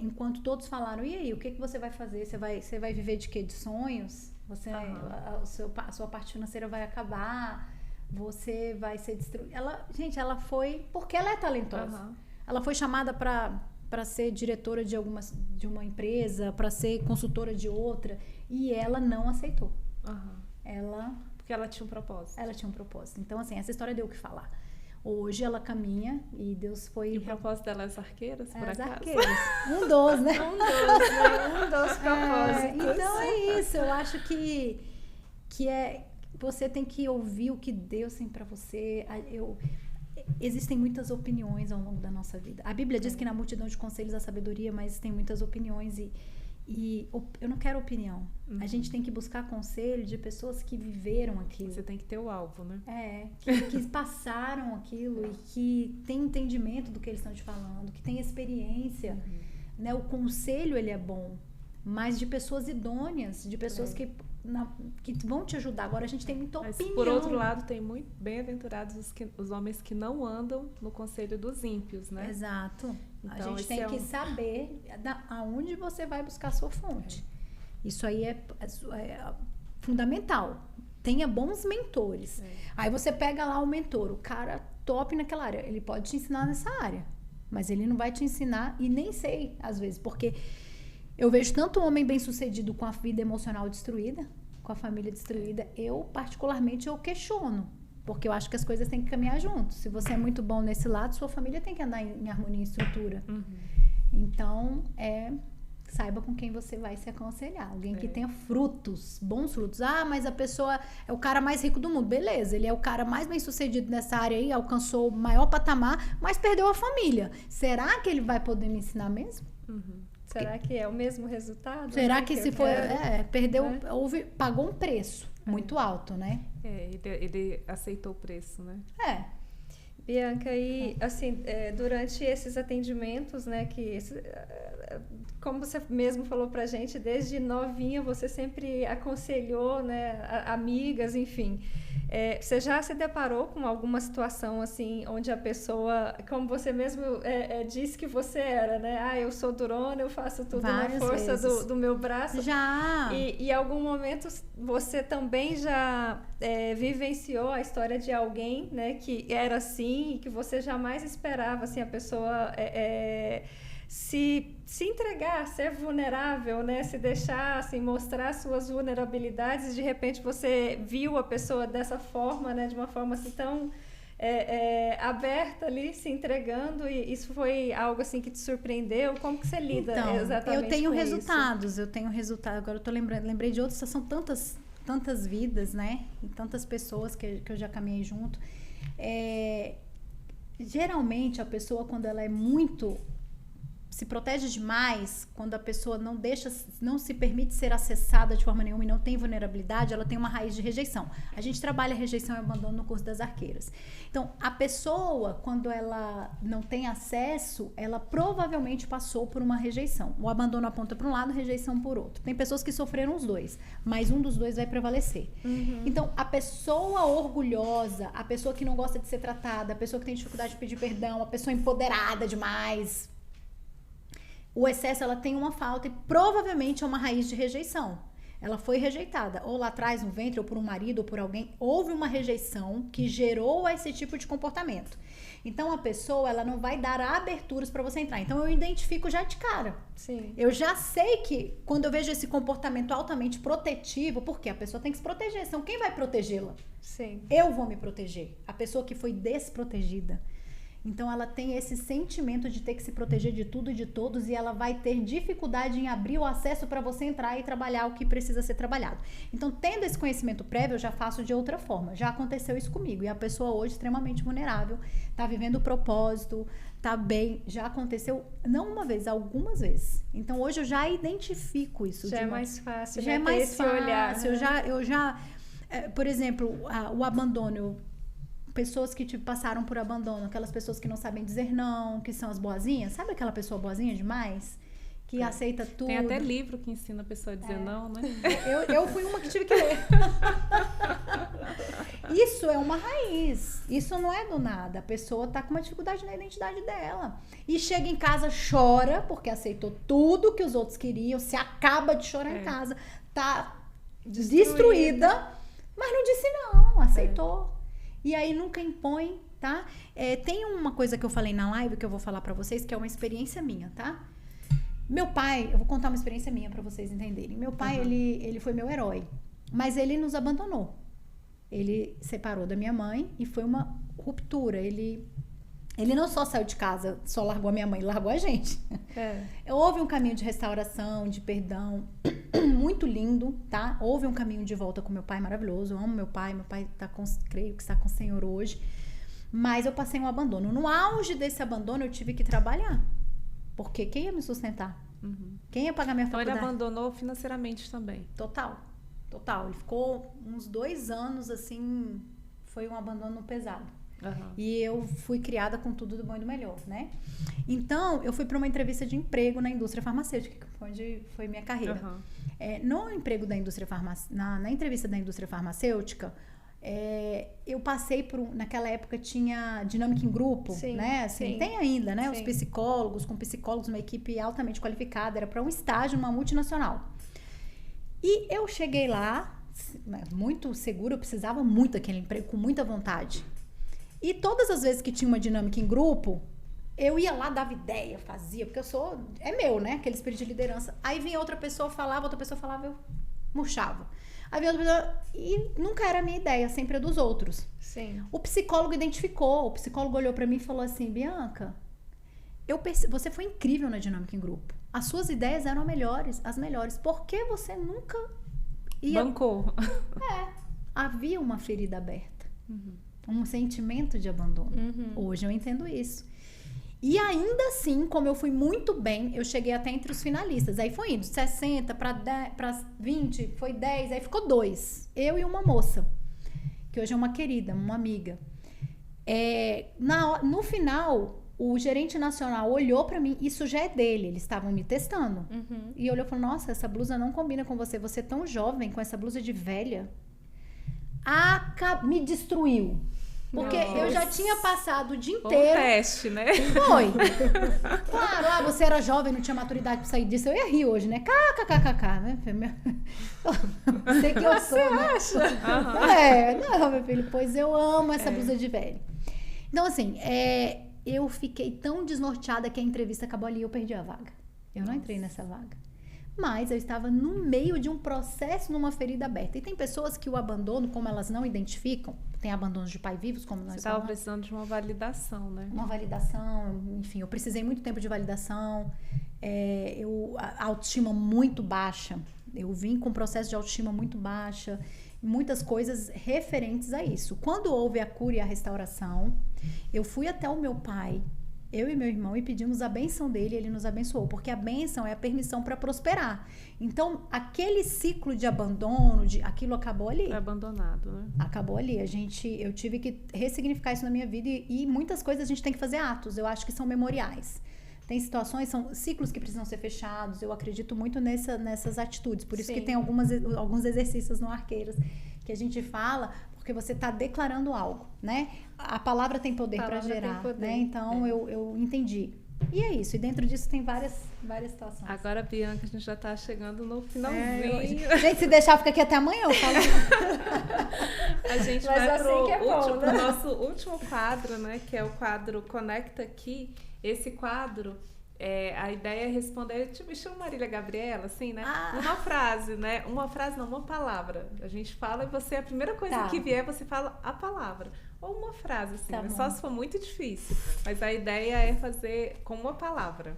enquanto todos falaram, e aí, o que você vai fazer? Você vai viver de quê? De sonhos? A sua parte financeira vai acabar, você vai ser destruída. Ela foi, porque ela é talentosa. Ela foi chamada para ser diretora de uma empresa, para ser consultora de outra, e ela não aceitou. Porque ela tinha um propósito. Ela tinha um propósito. Então, assim, essa história deu o que falar. Hoje ela caminha e Deus foi... E o propósito dela é as arqueiras, por acaso? As arqueiras. Um dos, né? Um dos propósitos. Então é isso. Eu acho que você tem que ouvir o que Deus tem para você. Existem muitas opiniões ao longo da nossa vida. A Bíblia diz que na multidão de conselhos há sabedoria, mas tem muitas opiniões e eu não quero opinião. A gente tem que buscar conselho de pessoas que viveram aquilo. Você tem que ter o alvo, né? Que passaram aquilo e que tem entendimento do que eles estão te falando, que tem experiência. Né? O conselho, ele é bom, mas de pessoas idôneas, de pessoas que vão te ajudar. Agora a gente tem muita opinião. Mas, por outro lado, tem muito bem-aventurados os homens que não andam no conselho dos ímpios, né? Exato. Então, a gente tem que saber aonde você vai buscar a sua fonte. Isso aí é fundamental. Tenha bons mentores. Aí você pega lá o mentor, o cara top naquela área. Ele pode te ensinar nessa área, mas ele não vai te ensinar, e nem sei, às vezes, porque eu vejo tanto homem bem-sucedido com a vida emocional destruída, com a família destruída. Eu, particularmente, eu questiono. Porque eu acho que as coisas têm que caminhar juntos. Se você é muito bom nesse lado, sua família tem que andar em harmonia e estrutura. Então, saiba com quem você vai se aconselhar. Alguém que tenha frutos, bons frutos. Mas a pessoa é o cara mais rico do mundo. Beleza, ele é o cara mais bem-sucedido nessa área aí, alcançou o maior patamar, mas perdeu a família. Será que ele vai poder me ensinar mesmo? Será que é o mesmo resultado? Será que se for... perdeu, pagou um preço muito alto, né? Ele aceitou o preço, né? Bianca, e assim, durante esses atendimentos, né, como você mesmo falou pra gente, desde novinha você sempre aconselhou, né, amigas, enfim. Você já se deparou com alguma situação assim, onde a pessoa, como você mesmo disse que você era, né? Eu sou durona, eu faço tudo Várias na força do meu braço. Já! E em algum momento você também já vivenciou a história de alguém, né, que era assim e que você jamais esperava, assim, a pessoa... se entregar, ser vulnerável, né? Se deixar, assim, mostrar suas vulnerabilidades, de repente você viu a pessoa dessa forma, né? De uma forma assim tão aberta ali, se entregando, e isso foi algo assim que te surpreendeu? Como que você lida exatamente eu tenho com resultados, agora eu tô lembrei de outras, são tantas vidas, né? E tantas pessoas que eu já caminhei junto. Geralmente a pessoa, quando ela é muito... se protege demais, quando a pessoa não se permite ser acessada de forma nenhuma e não tem vulnerabilidade, ela tem uma raiz de rejeição. A gente trabalha rejeição e abandono no curso das arqueiras. Então, a pessoa, quando ela não tem acesso, ela provavelmente passou por uma rejeição. O abandono aponta para um lado, rejeição por outro. Tem pessoas que sofreram os dois, mas um dos dois vai prevalecer. Então, a pessoa orgulhosa, a pessoa que não gosta de ser tratada, a pessoa que tem dificuldade de pedir perdão, a pessoa empoderada demais... o excesso, ela tem uma falta e provavelmente é uma raiz de rejeição. Ela foi rejeitada, ou lá atrás no ventre, ou por um marido, ou por alguém. Houve uma rejeição que gerou esse tipo de comportamento. Então, a pessoa, ela não vai dar aberturas para você entrar. Então, eu identifico já de cara. Sim. Eu já sei que, quando eu vejo esse comportamento altamente protetivo, porque a pessoa tem que se proteger, senão quem vai protegê-la? Sim. Eu vou me proteger. A pessoa que foi desprotegida. Então, ela tem esse sentimento de ter que se proteger de tudo e de todos, e ela vai ter dificuldade em abrir o acesso para você entrar e trabalhar o que precisa ser trabalhado. Então, tendo esse conhecimento prévio, eu já faço de outra forma. Já aconteceu isso comigo. E a pessoa hoje, extremamente vulnerável, tá vivendo o propósito, tá bem. Já aconteceu, não uma vez, algumas vezes. Então, hoje eu já identifico isso. Já é mais fácil. Já é mais fácil. Olhar, né? Eu já por exemplo, o abandono... pessoas que tipo, passaram por abandono, aquelas pessoas que não sabem dizer não, que são as boazinhas. Sabe aquela pessoa boazinha demais? Que aceita tudo. Tem até livro que ensina a pessoa a dizer não, né? Eu fui uma que tive que ler. Isso é uma raiz. Isso não é do nada. A pessoa tá com uma dificuldade na identidade dela. E chega em casa, chora, porque aceitou tudo que os outros queriam, se acaba de chorar em casa, tá destruída, mas não disse não, aceitou. E aí nunca impõe, tá? Tem uma coisa que eu falei na live que eu vou falar pra vocês, que é uma experiência minha, tá? Meu pai, eu vou contar uma experiência minha pra vocês entenderem. Meu pai, ele foi meu herói, mas ele nos abandonou. Ele separou da minha mãe e foi uma ruptura. Ele não só saiu de casa, só largou a minha mãe, ele largou a gente. Houve um caminho de restauração, de perdão, muito lindo, tá? Houve um caminho de volta com meu pai maravilhoso. Eu amo meu pai tá creio que está com o Senhor hoje. Mas eu passei um abandono. No auge desse abandono, eu tive que trabalhar. Porque quem ia me sustentar? Quem ia pagar minha faculdade? Então ele abandonou financeiramente também. Total. Ele ficou uns 2 anos, assim, foi um abandono pesado. E eu fui criada com tudo do bom e do melhor, né? Então, eu fui para uma entrevista de emprego na indústria farmacêutica, onde foi minha carreira. No emprego da indústria farmacêutica, na entrevista da indústria farmacêutica, eu passei por naquela época tinha dinâmica em grupo, né? Assim, tem ainda, né? Os psicólogos, uma equipe altamente qualificada, era para um estágio numa multinacional. E eu cheguei lá, muito segura, eu precisava muito daquele emprego, com muita vontade. E todas as vezes que tinha uma dinâmica em grupo, eu ia lá, dava ideia, fazia, porque é meu, né? Aquele espírito de liderança. Aí vinha outra pessoa falava, eu murchava. Aí vinha outra pessoa, e nunca era a minha ideia, sempre a dos outros. O psicólogo identificou, o psicólogo olhou pra mim e falou assim, Bianca, você foi incrível na dinâmica em grupo. As suas ideias eram as melhores. Por que você nunca ia... Bancou. Havia uma ferida aberta. Um sentimento de abandono. Hoje eu entendo isso. E ainda assim, como eu fui muito bem, eu cheguei até entre os finalistas. Aí foi indo, 60 para 20, foi 10, aí ficou 2. Eu e uma moça, que hoje é uma querida, uma amiga. No final, o gerente nacional olhou pra mim, isso já é dele, eles estavam me testando. E olhou e falou, nossa, essa blusa não combina com você, você é tão jovem com essa blusa de velha. Me destruiu. Porque eu já tinha passado o dia inteiro... Um teste, né? Foi. Claro, você era jovem, não tinha maturidade pra sair disso. Eu ia rir hoje, né? KKKK, né? Sei que eu sou, né? Acha? Não, meu filho, pois eu amo essa blusa de velho. Então, assim, eu fiquei tão desnorteada que a entrevista acabou ali e eu perdi a vaga. Eu não entrei nessa vaga. Mas eu estava no meio de um processo, numa ferida aberta. E tem pessoas que o abandono, como elas não identificam, tem abandonos de pai vivos, como nós falamos. Você estava precisando de uma validação, né? Uma validação, enfim, eu precisei muito tempo de validação. A autoestima muito baixa. Eu vim com um processo de autoestima muito baixa. Muitas coisas referentes a isso. Quando houve a cura e a restauração, eu fui até o meu pai, eu e meu irmão, e pedimos a bênção dele, e ele nos abençoou, porque a bênção é a permissão para prosperar. Então, aquele ciclo de abandono, aquilo acabou ali. Foi abandonado, né? Acabou ali. Eu tive que ressignificar isso na minha vida, e muitas coisas a gente tem que fazer atos, eu acho que são memoriais. Tem situações, são ciclos que precisam ser fechados, eu acredito muito nessas atitudes, por isso que tem alguns exercícios no Arqueiros que a gente fala, porque você está declarando algo, né? A palavra tem poder para gerar, né? Então, eu entendi. E é isso, e dentro disso tem várias situações. Agora, Bianca, a gente já está chegando no finalzinho. Gente, se deixar, fica aqui até amanhã, eu falo. A gente vai pro nosso último quadro, né? Que é o quadro Conecta Aqui. Esse quadro, a ideia é responder, tipo, estilo Marília Gabriela, assim, né? Uma frase, né? Uma frase não, uma palavra. A gente fala e a primeira coisa que vier, você fala a palavra. Ou uma frase, assim, né? Só se for muito difícil. Mas a ideia é fazer com uma palavra.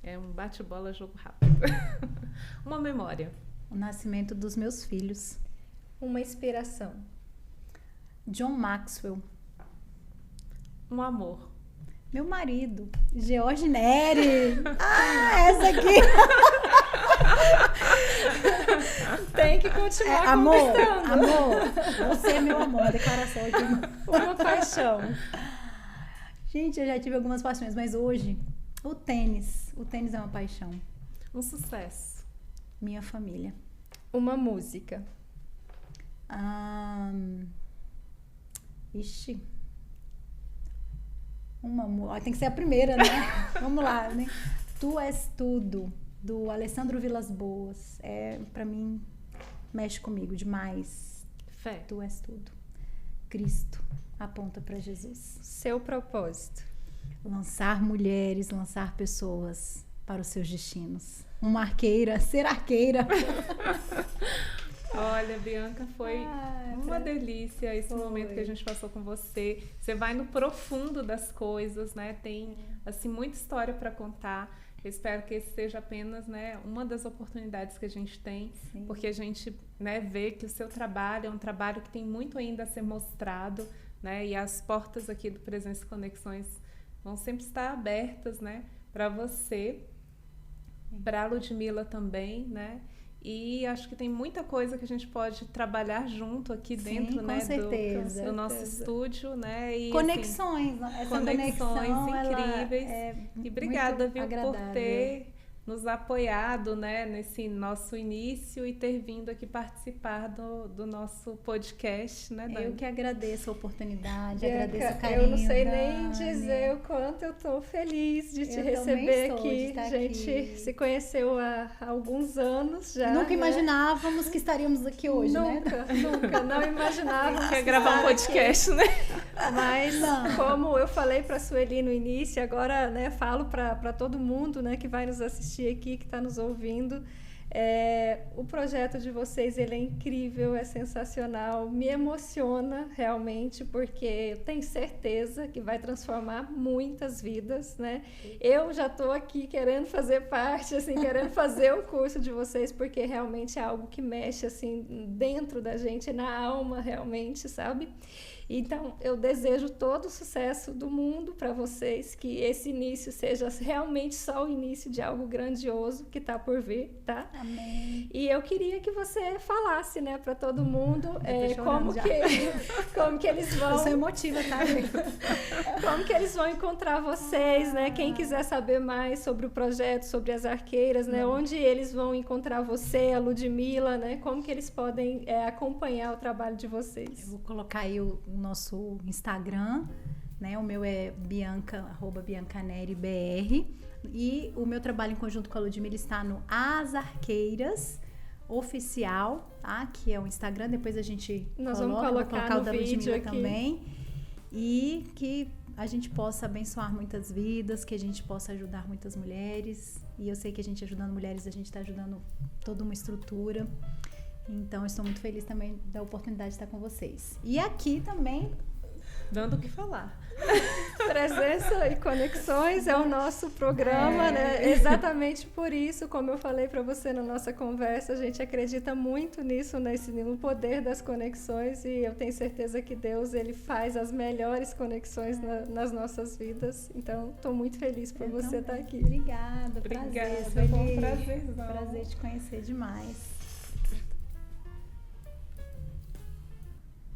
É um bate-bola, jogo rápido. Uma memória. O nascimento dos meus filhos. Uma inspiração. John Maxwell. Um amor. Meu marido, George Neri. Essa aqui. Tem que continuar amor, conquistando. amor, você é meu amor, declaração aqui. Uma paixão. Gente, eu já tive algumas paixões, mas hoje, o tênis é uma paixão. Um sucesso. Minha família. Uma música. Ixi. Tem que ser a primeira, né? Vamos lá, né? Tu És Tudo, do Alessandro Vilas Boas. Pra mim, mexe comigo demais. Fé. Tu és tudo. Cristo aponta para Jesus. Seu propósito. Lançar mulheres, lançar pessoas para os seus destinos. Uma arqueira, ser arqueira. Olha, Bianca, foi uma delícia esse momento que a gente passou com você. Você vai no profundo das coisas, né? Tem, assim, muita história para contar. Eu espero que esse seja apenas, né, uma das oportunidades que a gente tem, Sim. porque a gente, né, vê que o seu trabalho é um trabalho que tem muito ainda a ser mostrado, né? E as portas aqui do Presença e Conexões vão sempre estar abertas, né, para você, para a Ludmila também, né? E acho que tem muita coisa que a gente pode trabalhar junto aqui dentro, com né, certeza. do nosso estúdio, né? E, conexões, assim, essa conexões conexão, incríveis. E obrigada, viu, agradável. por ter nos apoiado, né, nesse nosso início e ter vindo aqui participar do nosso podcast, né, Dani? Eu que agradeço a oportunidade, Bianca, agradeço o carinho. eu não sei Dani. nem dizer o quanto eu estou feliz de te Eu receber também estou, aqui. de estar A gente aqui. se conheceu há alguns anos já. Nunca né? imaginávamos que estaríamos aqui hoje, né? Nunca, não imaginávamos. Quer gravar um podcast, né? Mas, como eu falei para a Sueli no início, agora, né, falo para todo mundo, né, que vai nos assistir aqui, que está nos ouvindo, o projeto de vocês, ele é incrível, é sensacional, me emociona realmente, porque eu tenho certeza que vai transformar muitas vidas, né? Eu já estou aqui querendo fazer parte, assim, querendo fazer o curso de vocês, porque realmente é algo que mexe, assim, dentro da gente, na alma, realmente, sabe? Então, eu desejo todo o sucesso do mundo para vocês, que esse início seja realmente só o início de algo grandioso que está por vir, tá? Amém. E eu queria que você falasse, né, para todo mundo como que eles vão... Eu sou emotiva, tá? Como que eles vão encontrar vocês, né? Quem quiser saber mais sobre o projeto, sobre as arqueiras, né? Onde eles vão encontrar você, a Ludmila, né? Como que eles podem acompanhar o trabalho de vocês? Eu vou colocar aí o nosso Instagram, né? O meu é @biancaneribr e o meu trabalho em conjunto com a Ludmila está no As Arqueiras Oficial, tá? Que é o Instagram, depois a gente vamos vou colocar no o da vídeo Ludmila aqui também. E que a gente possa abençoar muitas vidas, que a gente possa ajudar muitas mulheres. E eu sei que a gente ajudando mulheres, a gente está ajudando toda uma estrutura. Então, eu estou muito feliz também da oportunidade de estar com vocês. E aqui também... Dando o que falar. Presença e Conexões é o nosso programa, né? Exatamente por isso, como eu falei para você na nossa conversa, a gente acredita muito nisso, no poder das conexões, e eu tenho certeza que Deus, ele faz as melhores conexões nas nossas vidas. Então, estou muito feliz por você estar aqui. Obrigada, Obrigada, prazer, foi um Sueli. prazerzão. Prazer te conhecer demais.